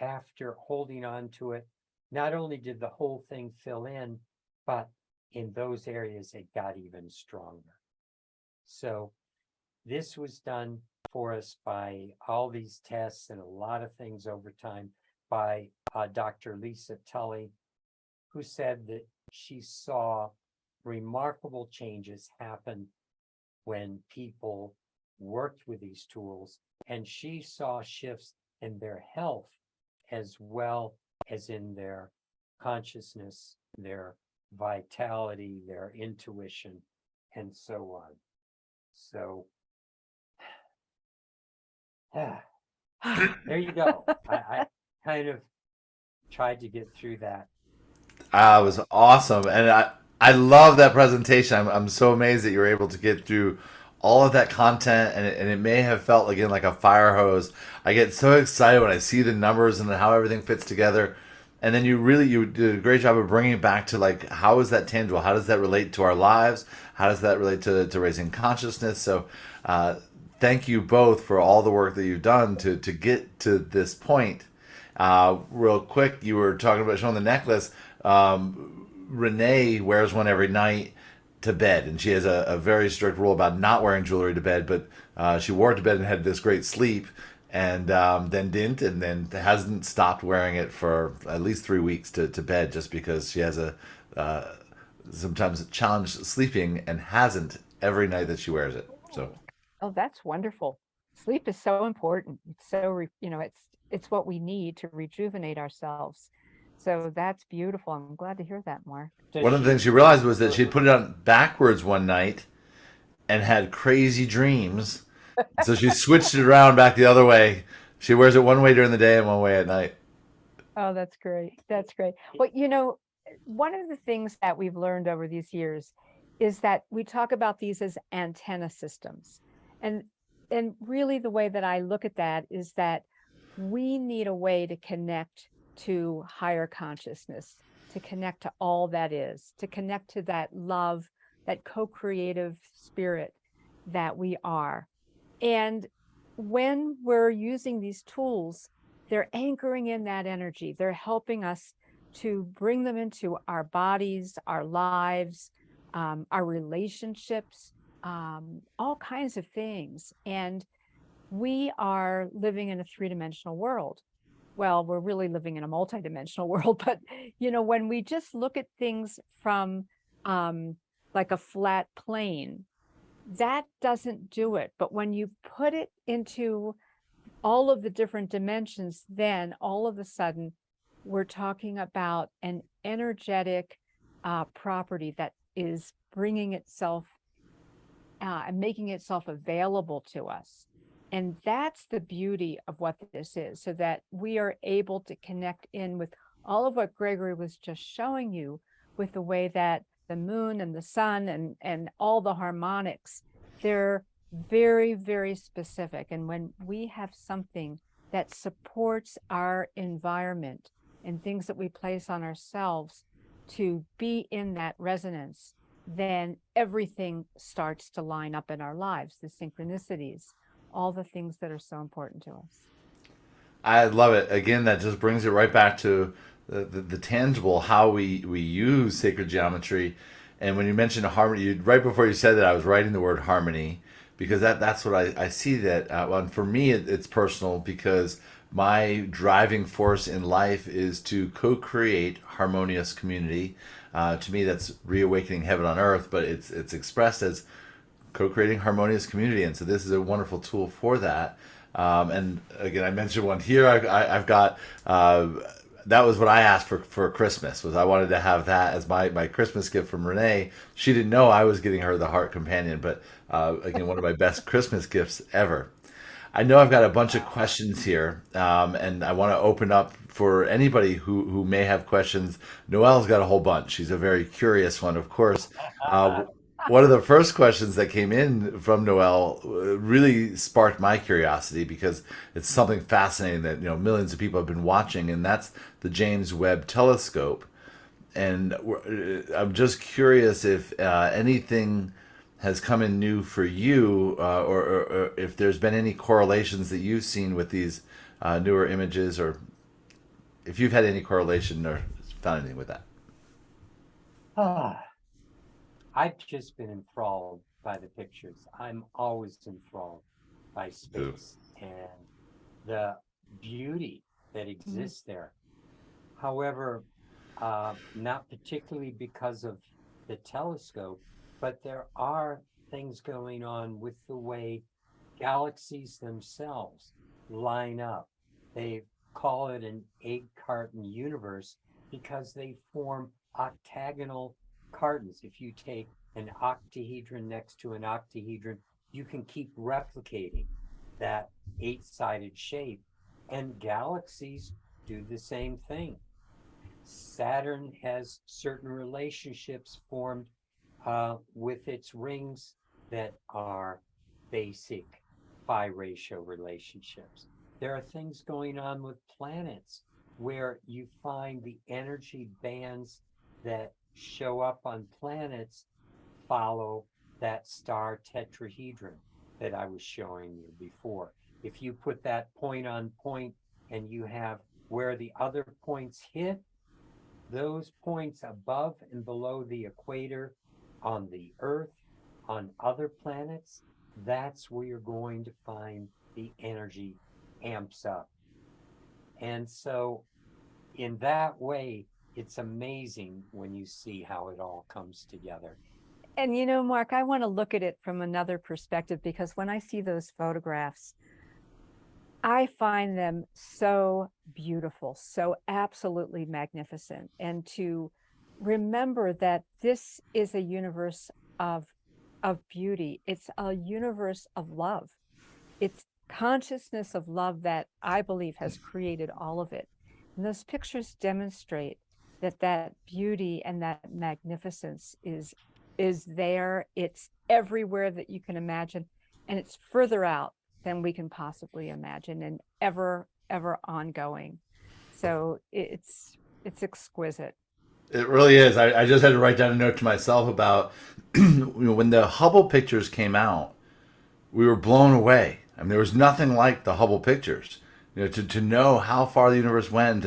Speaker 4: after holding on to it, not only did the whole thing fill in, but in those areas, it got even stronger. So this was done for us by all these tests and a lot of things over time by Dr. Lisa Tully, who said that she saw remarkable changes happen when people worked with these tools, and she saw shifts in their health as well as in their consciousness, their vitality, their intuition, and so on. So there you go. I kind of tried to get through that.
Speaker 2: It was awesome, and I love that presentation. I'm so amazed that you were able to get through all of that content, and it may have felt again like a fire hose. I get so excited when I see the numbers and how everything fits together. And then you did a great job of bringing it back to like, how is that tangible? How does that relate to our lives? How does that relate to raising consciousness? So thank you both for all the work that you've done to get to this point. Real quick, you were talking about showing the necklace. Renee wears one every night to bed, and she has a very strict rule about not wearing jewelry to bed. But she wore it to bed and had this great sleep, and then didn't, and then hasn't stopped wearing it for at least 3 weeks to bed, just because she has a sometimes a challenge sleeping and hasn't every night that she wears it. So
Speaker 3: Oh, that's wonderful. Sleep is so important. It's so, it's what we need to rejuvenate ourselves. So that's beautiful. I'm glad to hear that, Mark.
Speaker 4: Does
Speaker 2: one of the things she realized was that she had put it on backwards one night and had crazy dreams. So she switched it around back the other way. She wears it one way during the day and one way at night.
Speaker 3: Oh, that's great. That's great. Well, one of the things that we've learned over these years is that we talk about these as antenna systems. And really the way that I look at that is that we need a way to connect to higher consciousness, to connect to all that is, to connect to that love, that co-creative spirit that we are. And when we're using these tools, they're anchoring in that energy. They're helping us to bring them into our bodies, our lives, our relationships, all kinds of things. And we are living in a three-dimensional world. Well, we're really living in a multidimensional world, but when we just look at things from like a flat plane, that doesn't do it. But when you put it into all of the different dimensions, then all of a sudden we're talking about an energetic property that is bringing itself and making itself available to us. And that's the beauty of what this is, so that we are able to connect in with all of what Gregory was just showing you, with the way that the moon and the sun and all the harmonics, they're very, very specific. And when we have something that supports our environment and things that we place on ourselves to be in that resonance, then everything starts to line up in our lives, the synchronicities, all the things that are so important to us.
Speaker 2: I love it. Again, that just brings it right back to the tangible, how we use sacred geometry. And when you mentioned harmony, right before you said that, I was writing the word harmony, because that's what I see that. Well, for me, it's personal, because my driving force in life is to co-create harmonious community. To me, that's reawakening heaven on earth, but it's expressed as co-creating harmonious community, and so this is a wonderful tool for that. And again, I mentioned one here. I've got that was what I asked for Christmas. Was I wanted to have that as my Christmas gift from Renee. She didn't know I was getting her the Heart Companion, but again, one of my best Christmas gifts ever. I know I've got a bunch of questions here, and I want to open up for anybody who may have questions. Noelle's got a whole bunch. She's a very curious one, of course. One of the first questions that came in from Noelle really sparked my curiosity, because it's something fascinating that millions of people have been watching, and that's the James Webb Telescope. And I'm just curious if anything has come in new for you, or if there's been any correlations that you've seen with these newer images, or if you've had any correlation or found anything with that.
Speaker 4: I've just been enthralled by the pictures. I'm always enthralled by space and the beauty that exists there. However, not particularly because of the telescope, but there are things going on with the way galaxies themselves line up. They call it an egg carton universe because they form octagonal cartons. If you take an octahedron next to an octahedron, you can keep replicating that eight-sided shape, and galaxies do the same thing. Saturn has certain relationships formed with its rings that are basic phi ratio relationships. There are things going on with planets where you find the energy bands that show up on planets follow that star tetrahedron that I was showing you before. If you put that point on point and you have where the other points hit, those points above and below the equator on the Earth, on other planets, that's where you're going to find the energy amps up. And so, in that way, it's amazing when you see how it all comes together.
Speaker 3: And you know, Mark, I want to look at it from another perspective, because when I see those photographs, I find them so beautiful, so absolutely magnificent. And to remember that this is a universe of beauty. It's a universe of love. It's consciousness of love that I believe has created all of it. And those pictures demonstrate that that beauty and that magnificence is there. It's everywhere that you can imagine, and it's further out than we can possibly imagine, and ever ongoing. So it's exquisite.
Speaker 2: It really is. I just had to write down a note to myself about when the Hubble pictures came out, we were blown away. I mean, there was nothing like the Hubble pictures. To know how far the universe went,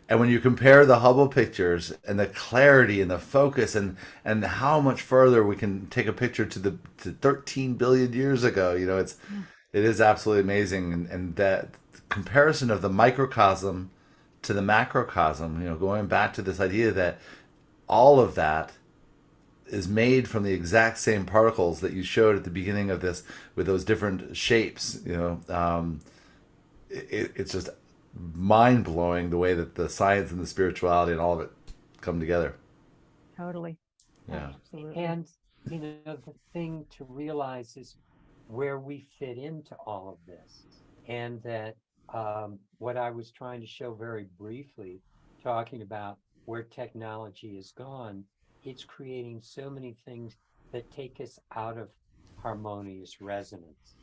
Speaker 2: and when you compare the Hubble pictures and the clarity and the focus and how much further we can take a picture to 13 billion years ago, it is absolutely amazing. And that comparison of the microcosm to the macrocosm, going back to this idea that all of that is made from the exact same particles that you showed at the beginning of this with those different shapes. It's just mind blowing the way that the science and the spirituality and all of it come together.
Speaker 3: Totally.
Speaker 2: Yeah.
Speaker 3: Absolutely.
Speaker 4: And, the thing to realize is where we fit into all of this. And that what I was trying to show very briefly, talking about where technology has gone, it's creating so many things that take us out of harmonious resonance.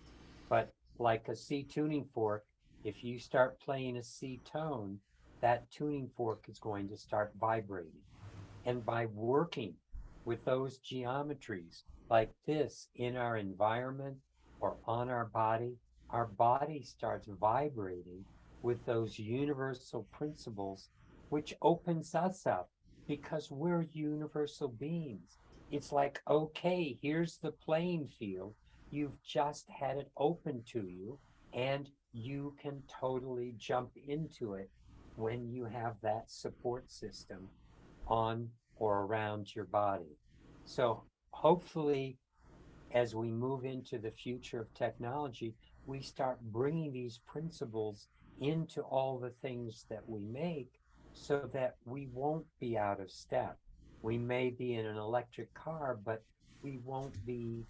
Speaker 4: But like a C tuning fork, if you start playing a C tone, that tuning fork is going to start vibrating. And by working with those geometries like this in our environment or on our body starts vibrating with those universal principles, which opens us up because we're universal beings. It's like, okay, here's the playing field. You've just had it open to you, and you can totally jump into it when you have that support system on or around your body. So hopefully, as we move into the future of technology, we start bringing these principles into all the things that we make so that we won't be out of step. We may be in an electric car, but we won't be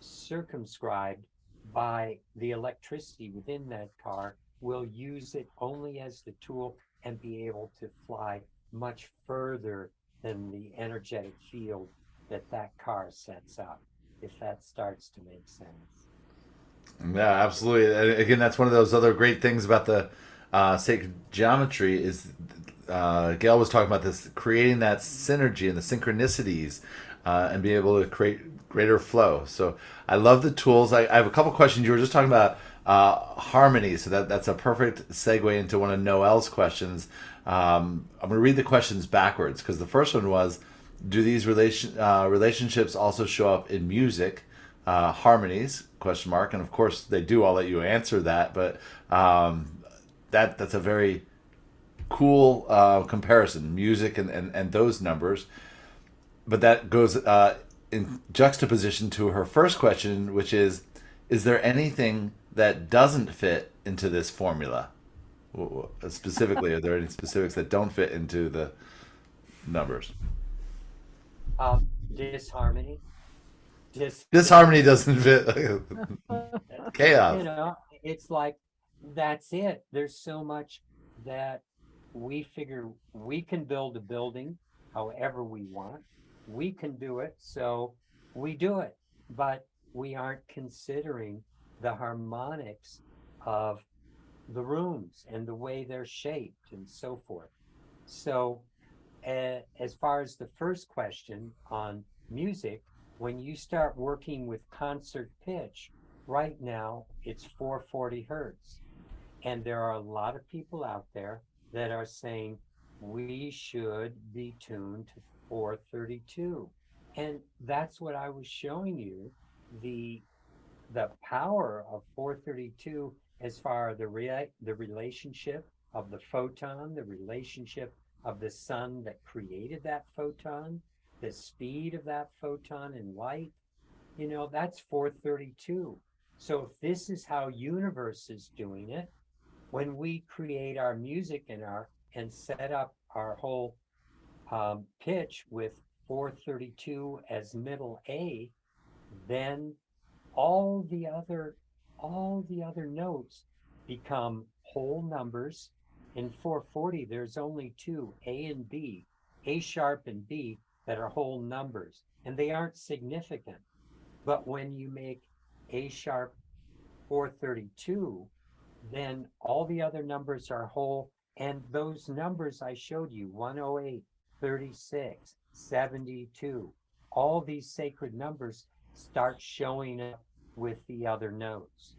Speaker 4: circumscribed by the electricity within that car. We'll use it only as the tool and be able to fly much further than the energetic field that that car sets up, if that starts to make sense.
Speaker 2: Yeah, absolutely. And again, that's one of those other great things about the sacred geometry is Gail was talking about this, creating that synergy and the synchronicities and being able to create greater flow. So I love the tools. I have a couple questions. You were just talking about harmony, so that's a perfect segue into one of Noel's questions. I'm going to read the questions backwards because the first one was, do these relationships also show up in music? Harmonies, question mark. And of course they do. I'll let you answer that, but that's a very cool comparison, music and those numbers. But that goes in juxtaposition to her first question, which is there anything that doesn't fit into this formula? Specifically, are there any specifics that don't fit into the numbers?
Speaker 4: Disharmony.
Speaker 2: Disharmony doesn't fit. Chaos.
Speaker 4: It's like, that's it. There's so much that we figure we can build a building however we want. We can do it, so we do it. But we aren't considering the harmonics of the rooms and the way they're shaped and so forth. So, as far as the first question on music, when you start working with concert pitch, right now it's 440 hertz. And there are a lot of people out there that are saying we should be tuned to 432. And that's what I was showing you, the the power of 432 as far as the relationship of the photon, the relationship of the sun that created that photon, the speed of that photon in light, that's 432. So if this is how universe is doing it, when we create our music and set up our whole pitch with 432 as middle A, then all the other all the other notes become whole numbers. In 440, there's only two, A and B, A sharp and B, that are whole numbers, and they aren't significant. But when you make A sharp 432, then all the other numbers are whole. And those numbers I showed you, 108, 36, 72, all these sacred numbers start showing up with the other notes.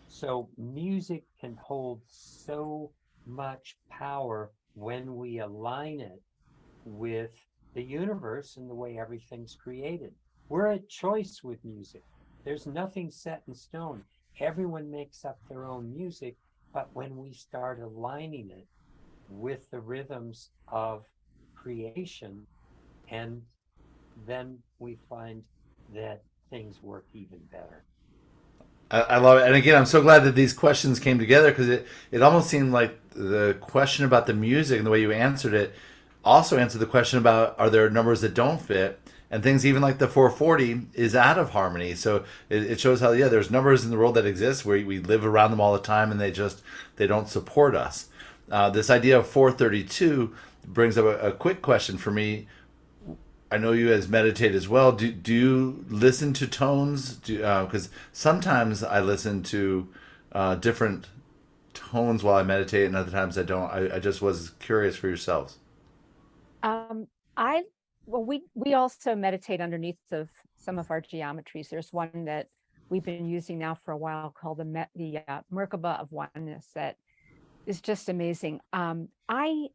Speaker 4: So music can hold so much power when we align it with the universe and the way everything's created. We're at choice with music. There's nothing set in stone. Everyone makes up their own music, but when we start aligning it with the rhythms of creation, and then we find that things work even better.
Speaker 2: I love it. And again, I'm so glad that these questions came together because it almost seemed like the question about the music and the way you answered it also answered the question about are there numbers that don't fit, and things even like the 440 is out of harmony. So it shows how, yeah, there's numbers in the world that exist where we live around them all the time and they don't support us. This idea of 432 brings up a quick question for me. I know you as meditate as well. Do you listen to tones? Because sometimes I listen to different tones while I meditate, and other times I don't. I just was curious for yourselves.
Speaker 3: Um, I well, we also meditate underneath of some of our geometries. There's one that we've been using now for a while called the Merkaba of Oneness that is just amazing. I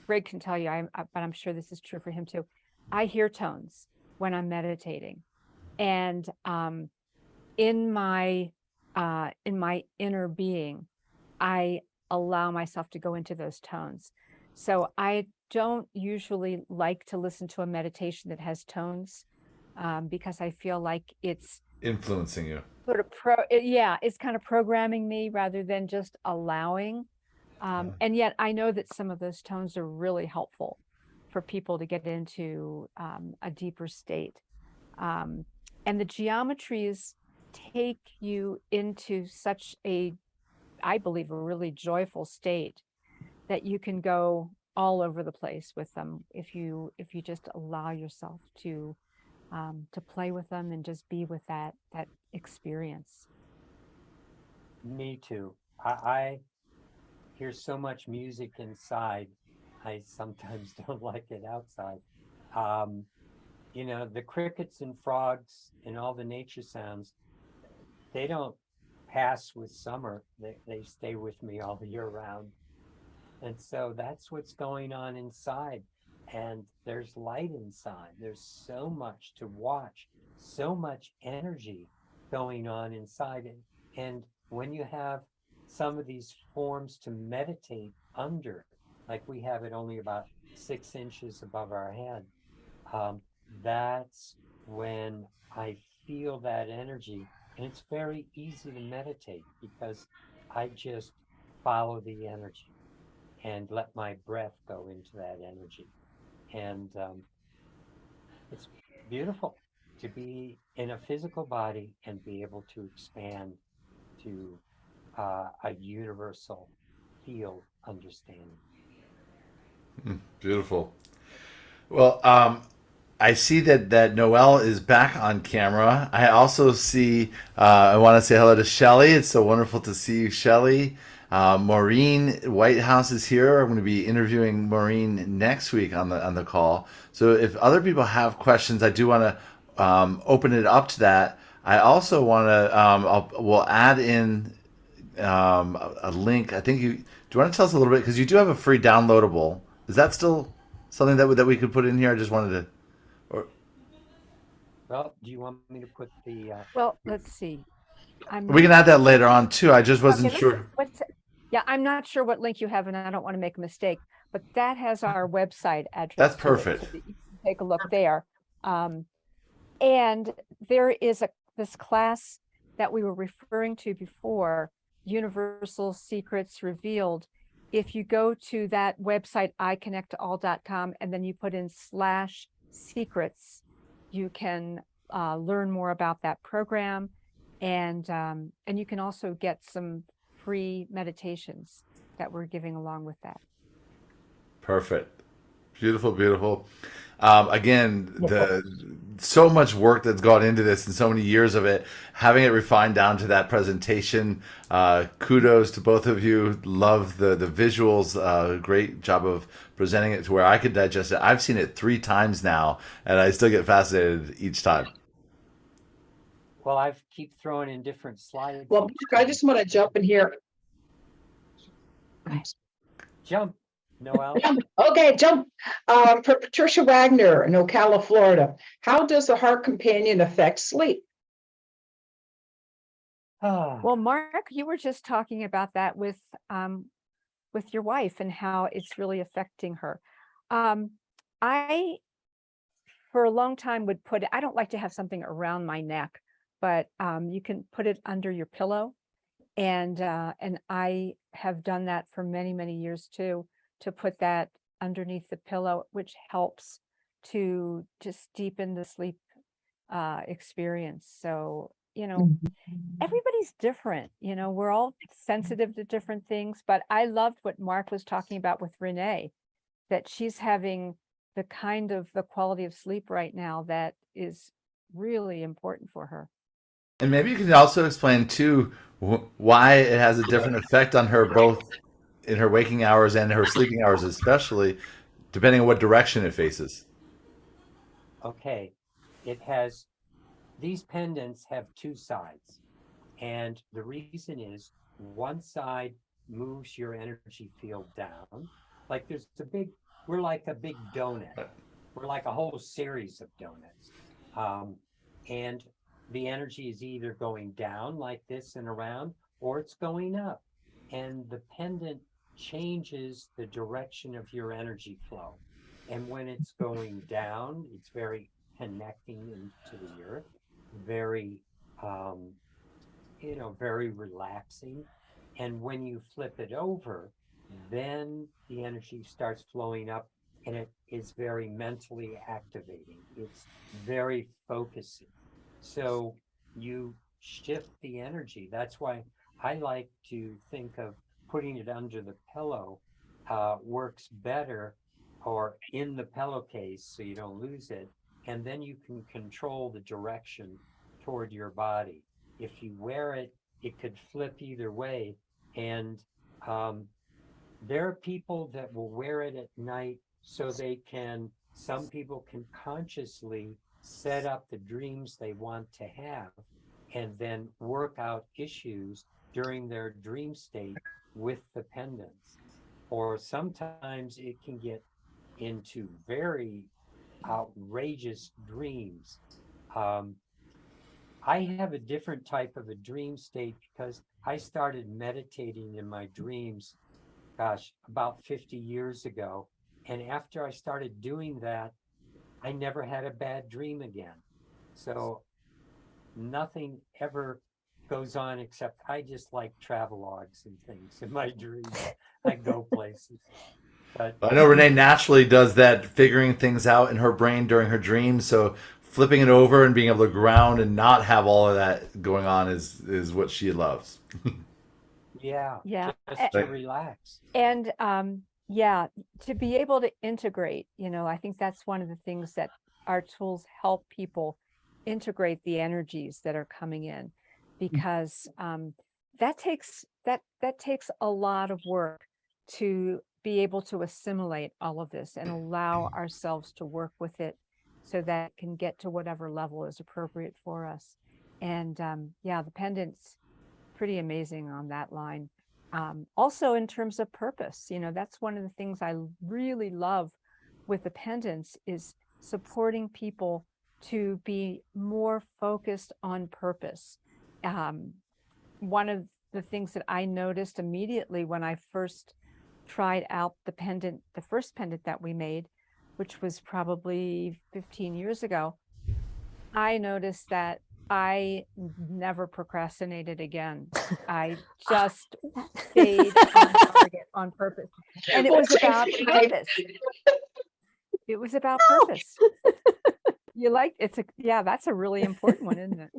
Speaker 3: Greg can tell you, but I'm sure this is true for him too. I hear tones when I'm meditating, and in my inner being, I allow myself to go into those tones. So I don't usually like to listen to a meditation that has tones because I feel like it's
Speaker 2: Influencing you.
Speaker 3: sort of it's kind of programming me rather than just allowing. And yet I know that some of those tones are really helpful for people to get into a deeper state. And the geometries take you into such I believe, a really joyful state that you can go all over the place with them if you just allow yourself to play with them and just be with that experience.
Speaker 4: Me too. I hear so much music inside. I sometimes don't like it outside. Um, the crickets and frogs and all the nature sounds, they don't pass with summer. They stay with me all year round. And so that's what's going on inside. And there's light inside. There's so much to watch, so much energy going on inside. And when you have some of these forms to meditate under, like we have it only about 6 inches above our head, that's when I feel that energy. And it's very easy to meditate because I just follow the energy and let my breath go into that energy. And it's beautiful to be in a physical body and be able to expand to a universal field understanding.
Speaker 2: Beautiful. Well, I see that Noelle is back on camera. I also see. I want to say hello to Shelly. It's so wonderful to see you, Shelly. Maureen Whitehouse is here. I'm going to be interviewing Maureen next week on the call. So if other people have questions, I do want to open it up to that. I also want to. We'll add in a link. I think you. Do you want to tell us a little bit, because you do have a free downloadable? Is that still something that we could put in here? I just wanted to. Or,
Speaker 4: Well, do you want me to put the
Speaker 3: Well, let's see.
Speaker 2: we can add that later on too. I just
Speaker 3: Okay,
Speaker 2: wasn't
Speaker 3: let's,
Speaker 2: sure.
Speaker 3: yeah, I'm not sure what link you have, and I don't want to make a mistake, but that has our website address.
Speaker 2: That's
Speaker 3: to it,
Speaker 2: perfect.
Speaker 3: so that you can take a look there. And there is this class that we were referring to before, Universal Secrets Revealed. If you go to that website, iconnecttoall.com, and then you put in /secrets, you can learn more about that program. And you can also get some free meditations that we're giving along with that.
Speaker 2: Perfect. Beautiful, beautiful. Again, so much work that's gone into this and so many years of it, having it refined down to that presentation. Kudos to both of you. Love the visuals. Great job of presenting it to where I could digest it. I've seen it 3 times now, and I still get fascinated each time.
Speaker 4: Well, I keep throwing in different slides.
Speaker 1: Well, I just want to jump in here.
Speaker 4: Jump, Noelle.
Speaker 1: Okay, jump. For Patricia Wagner in Ocala, Florida. How does the heart companion affect sleep?
Speaker 3: Well, Mark, you were just talking about that with your wife and how it's really affecting her. I, for a long time, would put it, I don't like to have something around my neck, but you can put it under your pillow. And I have done that for many, many years too, to put that underneath the pillow, which helps to just deepen the sleep experience. So, everybody's different, we're all sensitive to different things, but I loved what Mark was talking about with Renee, that she's having the quality of sleep right now that is really important for her.
Speaker 2: And maybe you can also explain too why it has a different effect on her, both in her waking hours and her sleeping hours, especially depending on what direction it faces.
Speaker 4: Okay, these pendants have 2 sides, and the reason is one side moves your energy field down. Like we're like a big donut. We're like a whole series of donuts. And the energy is either going down like this and around, or it's going up. And the pendant changes the direction of your energy flow. And when it's going down, it's very connecting into the earth, very, very relaxing. And when you flip it over, then the energy starts flowing up, and it is very mentally activating. It's very focusing. So you shift the energy. That's why I like to think of putting it under the pillow works better, or in the pillowcase so you don't lose it. And then you can control the direction toward your body. If you wear it, it could flip either way. And there are people that will wear it at night so some people can consciously set up the dreams they want to have, and then work out issues during their dream state with the pendants. Or sometimes it can get into very outrageous dreams. I have a different type of a dream state because I started meditating in my dreams, about 50 years ago. And after I started doing that, I never had a bad dream again. So nothing ever goes on, except I just like travelogues and things in my dreams. I go places. But
Speaker 2: I know Renee naturally does that, figuring things out in her brain during her dreams. So flipping it over and being able to ground and not have all of that going on is what she loves.
Speaker 4: yeah,
Speaker 3: Yeah.
Speaker 4: just to relax.
Speaker 3: And to be able to integrate, I think that's one of the things that our tools help people integrate the energies that are coming in, because that takes a lot of work to be able to assimilate all of this and allow ourselves to work with it so that it can get to whatever level is appropriate for us. And yeah, the pendant's pretty amazing on that line. Also in terms of purpose, you know, that's one of the things I really love with the pendants, is supporting people to be more focused on purpose. One of the things that I noticed immediately when I first tried out the pendant, the first pendant that we made, which was probably 15 years ago, I noticed that I never procrastinated again. I just stayed on target on purpose. And it was about purpose. It was about purpose. You like, yeah, that's a really important one, isn't it?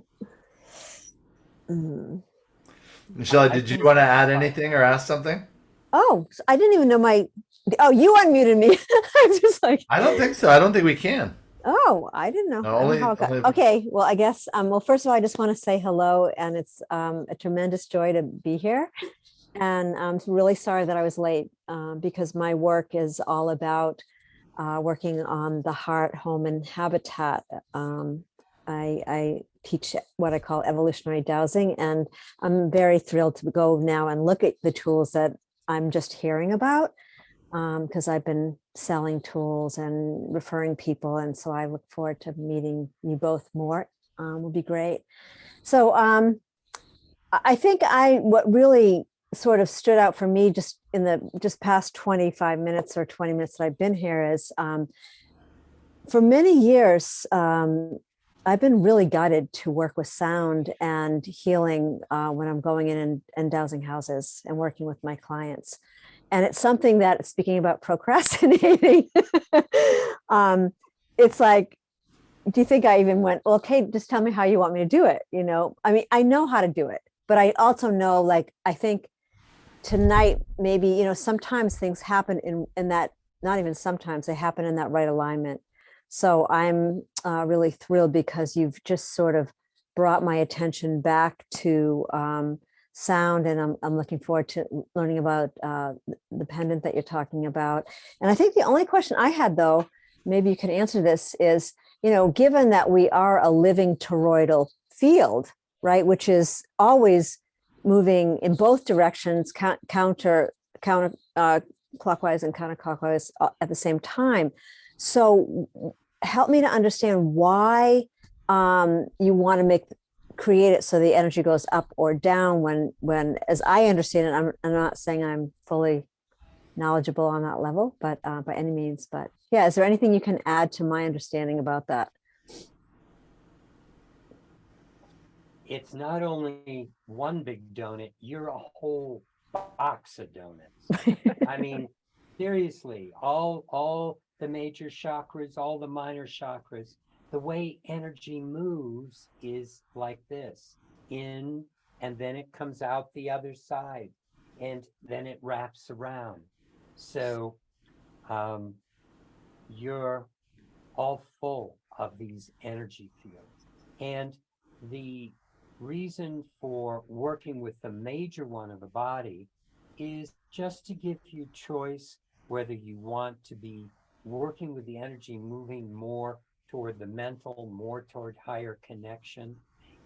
Speaker 2: Michelle, did you want to add anything or ask something?
Speaker 5: Oh, I didn't even know oh, you unmuted me. I'm just like,
Speaker 2: I don't think so. I don't think we can.
Speaker 5: oh, I didn't know.
Speaker 2: No,
Speaker 5: I don't know how it got- Okay, well, I guess, well, first of all, I just want to say hello, and it's a tremendous joy to be here. And I'm really sorry that I was late, because my work is all about working on the heart, home, and habitat. I teach what I call evolutionary dowsing, and I'm very thrilled to go now and look at the tools that I'm just hearing about, because I've been selling tools and referring people. And so I look forward to meeting you both more. Will be great. So I think what really sort of stood out for me just in the past 25 minutes or 20 minutes that I've been here is, for many years, I've been really guided to work with sound and healing when I'm going in and dowsing houses and working with my clients. And it's something that, speaking about procrastinating, it's like, do you think I even went, well, okay, just tell me how you want me to do it? You know, I mean, I know how to do it, but I also know, like, I think tonight, maybe, you know, sometimes things happen in that, not even sometimes, they happen in that right alignment. So I'm really thrilled because you've just sort of brought my attention back to sound, and I'm looking forward to learning about the pendant that you're talking about. And I think the only question I had, though, maybe you can answer this, is, you know, given that we are a living toroidal field, right, which is always moving in both directions, counter clockwise and counterclockwise at the same time. So help me to understand why you want to create it so the energy goes up or down when, as I understand it, I'm not saying I'm fully knowledgeable on that level, but by any means. But yeah, is there anything you can add to my understanding about that?
Speaker 4: It's not only one big donut, you're a whole box of donuts. I mean, seriously, all the major chakras, all the minor chakras, the way energy moves is like this: in, and then it comes out the other side, and then it wraps around. So you're all full of these energy fields. And the reason for working with the major one of the body is just to give you choice whether you want to be working with the energy moving more toward the mental, more toward higher connection.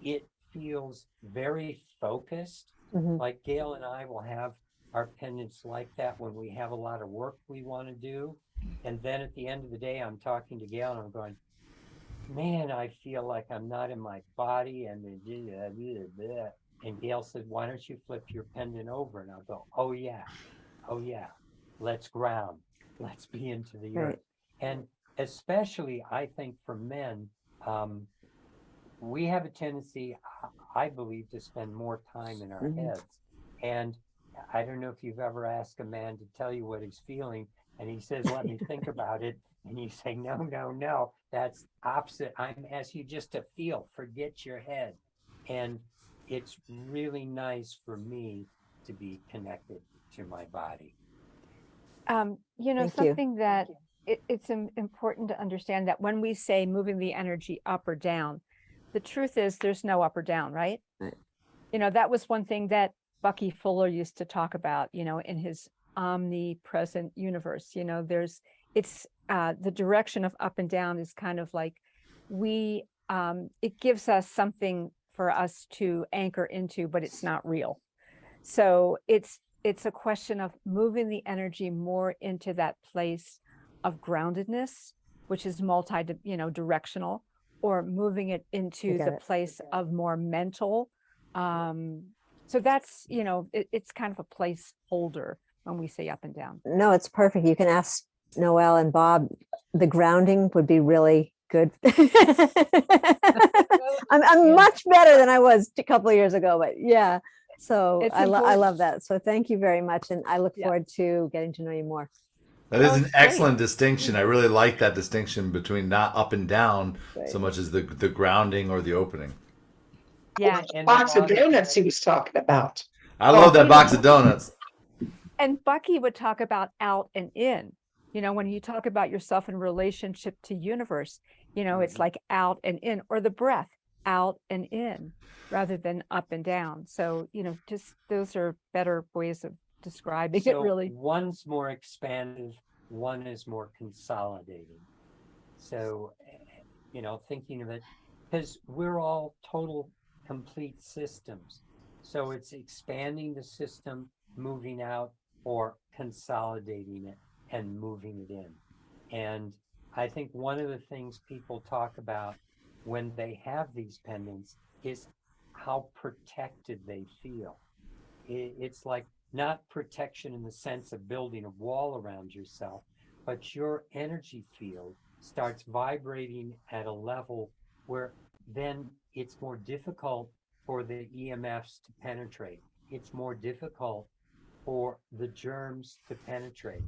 Speaker 4: It feels very focused.
Speaker 5: Mm-hmm.
Speaker 4: Like Gail and I will have our pendants like that when we have a lot of work we want to do. And then at the end of the day, I'm talking to Gail and I'm going, man, I feel like I'm not in my body. And Gail said, why don't you flip your pendant over? And I'll go, oh yeah, let's ground. Let's be into the earth. And especially, I think for men, we have a tendency, I believe, to spend more time in our heads. And I don't know if you've ever asked a man to tell you what he's feeling, and he says, let me think about it. And you say, no, that's opposite. I'm asking you just to feel, forget your head. And it's really nice for me to be connected to my body.
Speaker 3: You know,
Speaker 5: Thank you.
Speaker 3: something that it's important to understand that when we say moving the energy up or down, the truth is there's no up or down, right?
Speaker 5: Right.
Speaker 3: That was one thing that Bucky Fuller used to talk about, in his omnipresent universe. It's the direction of up and down is kind of like it gives us something for us to anchor into, but it's not real. So it's a question of moving the energy more into that place of groundedness, which is directional, or moving it into the place of more mental. So that's, it's kind of a placeholder when we say up and down.
Speaker 5: No, it's perfect. You can ask Noelle and Bob. The grounding would be really good. I'm much better than I was a couple of years ago, but yeah. So I love that. So thank you very much. And I look forward to getting to know you more.
Speaker 2: That is an excellent distinction. I really like that distinction between not up and down so much as the grounding or the opening.
Speaker 3: Yeah.
Speaker 1: And box of donuts he was talking about.
Speaker 2: I love that box of donuts.
Speaker 3: And Bucky would talk about out and in. When you talk about yourself in relationship to universe, it's like out and in, or the breath out and in rather than up and down. So, just those are better ways of describing it, really.
Speaker 4: One's more expansive, one is more consolidating. So, thinking of it, because we're all total complete systems. So it's expanding the system, moving out, or consolidating it and moving it in. And I think one of the things people talk about when they have these pendants is how protected they feel. It's like not protection in the sense of building a wall around yourself, but your energy field starts vibrating at a level where then it's more difficult for the EMFs to penetrate. It's more difficult for the germs to penetrate.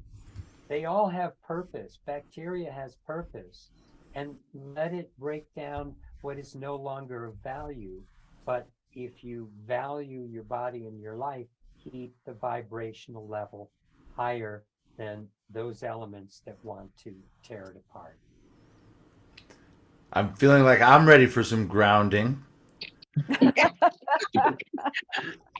Speaker 4: They all have purpose. Bacteria has purpose, and let it break down what is no longer of value. But if you value your body and your life, keep the vibrational level higher than those elements that want to tear it apart.
Speaker 2: I'm feeling like I'm ready for some grounding.
Speaker 1: I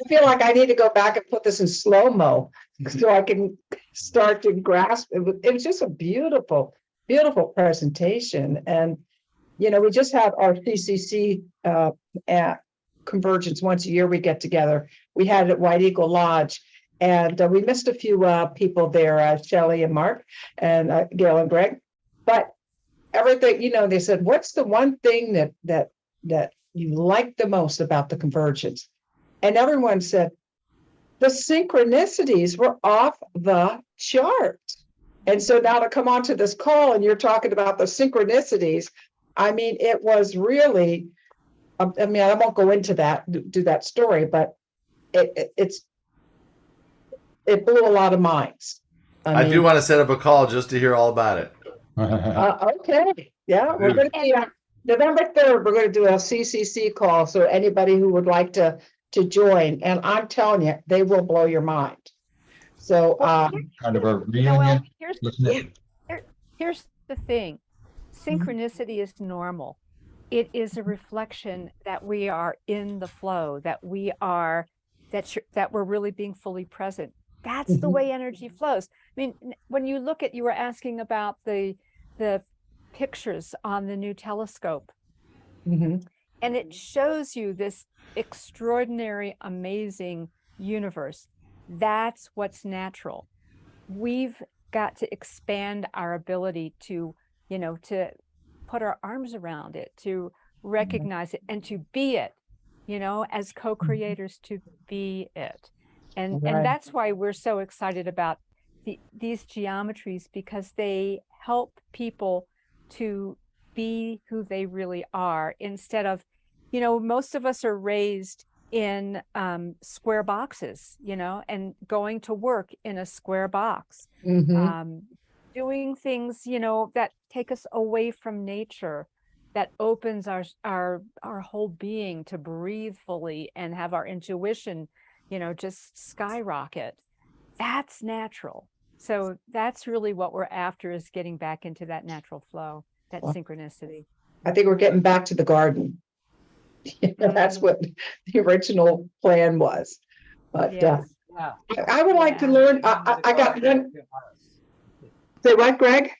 Speaker 1: feel like I need to go back and put this in slow-mo so I can start to grasp it. It was just a beautiful, beautiful presentation. And, we just had our CCC at Convergence once a year. We get together. We had it at White Eagle Lodge, and we missed a few people there, Shelley and Mark and Gail and Greg. But everything, they said, what's the one thing that you like the most about the Convergence? And everyone said the synchronicities were off the chart. And so now to come onto this call and you're talking about the synchronicities, I mean, it was really, I won't go into do that story, but it blew a lot of minds. I
Speaker 2: do want to set up a call just to hear all about it.
Speaker 1: Okay. Yeah, we're going to be November 3rd, we're going to do a CCC call. So anybody who would like to join, and I'm telling you, they will blow your mind. So
Speaker 6: kind of a reunion.
Speaker 3: Here's the thing. Synchronicity is normal. It is a reflection that we are in the flow, that we're really being fully present. That's the way energy flows. I mean, when you look you were asking about the pictures on the new telescope, and it shows you this extraordinary, amazing universe. That's what's natural. We've got to expand our ability to put our arms around it, to recognize it, and to be it, as co-creators, to be it. And that's why we're so excited about these geometries, because they help people to be who they really are, instead of, most of us are raised in square boxes, and going to work in a square box, doing things, that take us away from nature, that opens our whole being to breathe fully and have our intuition, just skyrocket. That's natural. So that's really what we're after, is getting back into that natural flow, that
Speaker 1: Well,
Speaker 3: synchronicity.
Speaker 1: I think we're getting back to the garden. That's what the original plan was. But
Speaker 3: Yes.
Speaker 4: Yeah.
Speaker 1: I would like to
Speaker 3: Yeah.
Speaker 1: learn. I got one.
Speaker 4: To us.
Speaker 1: Say what, Greg?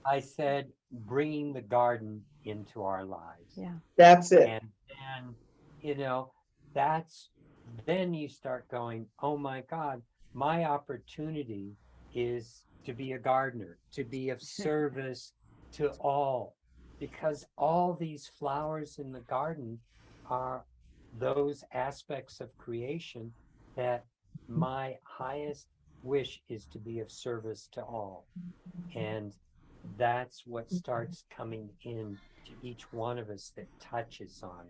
Speaker 4: I said, bringing the garden into our lives.
Speaker 3: Yeah.
Speaker 1: That's it.
Speaker 4: And you know, that's then you start going, oh my God, my opportunity is to be a gardener, to be of service to all, because all these flowers in the garden are those aspects of creation that my highest wish is to be of service to all. And that's what starts coming in to each one of us, that touches on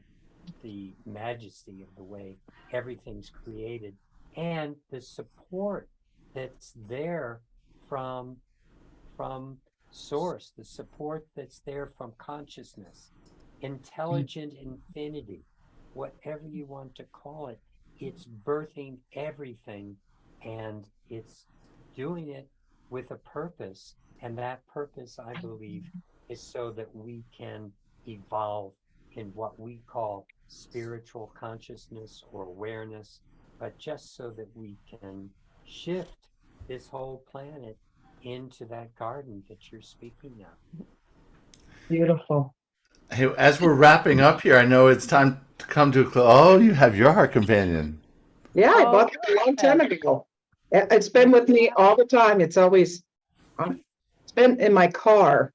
Speaker 4: the majesty of the way everything's created, and the support that's there from source, the support that's there from consciousness, intelligent infinity, whatever you want to call it. It's birthing everything, and it's doing it with a purpose. And that purpose, I believe, is so that we can evolve in what we call spiritual consciousness or awareness, but just so that we can shift this whole planet into that garden that you're speaking of.
Speaker 1: Beautiful.
Speaker 2: Hey, as we're wrapping up here, I know it's time to come to a close. Oh, you have your heart companion.
Speaker 1: Yeah, I
Speaker 3: Oh,
Speaker 1: bought it a long time ago. It's been with me all the time. It's always, it's been in my car.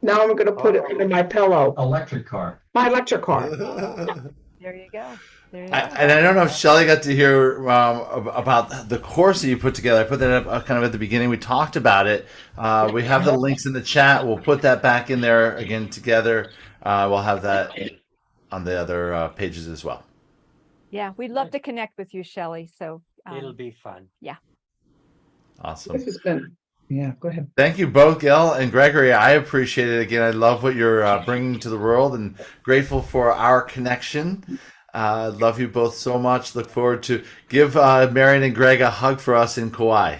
Speaker 1: Now I'm going to put it under my pillow.
Speaker 6: Electric car.
Speaker 1: My electric car.
Speaker 3: There you go. There you go.
Speaker 2: And I don't know if Shelley got to hear about the course that you put together. I put that up kind of at the beginning. We talked about it. We have the links in the chat. We'll put that back in there again together. We'll have that on the other pages as well.
Speaker 3: Yeah, we'd love to connect with you, Shelley. So
Speaker 4: It'll be fun.
Speaker 2: Awesome.
Speaker 1: This has been, yeah, go ahead.
Speaker 2: Thank you both, Gail and Gregory. I appreciate it. Again, I love what you're bringing to the world, and grateful for our connection. Love you both so much. Look forward to give Marion and Greg a hug for us in Kauai.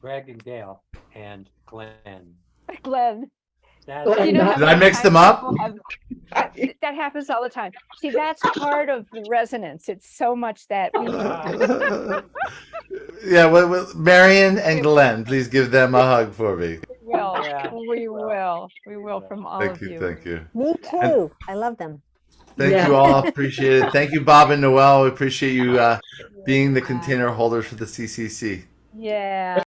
Speaker 4: Greg and Gail and Glenn.
Speaker 3: Glenn,
Speaker 1: Glenn,
Speaker 3: you know how
Speaker 1: Did
Speaker 2: I mix them up?
Speaker 3: people have- that happens all the time. See, that's part of the resonance. It's so much that we
Speaker 2: Yeah, well, Marion and Glenn, please give them a hug for me.
Speaker 3: will.
Speaker 4: Yeah.
Speaker 3: We will from all
Speaker 2: Thank
Speaker 3: of
Speaker 2: you,
Speaker 3: you.
Speaker 2: thank you.
Speaker 5: Me too. I love them.
Speaker 2: Thank
Speaker 1: Yeah.
Speaker 2: you all. Appreciate it. Thank you, Bob and Noel. We appreciate you being the container holders for the CCC.
Speaker 3: Yeah.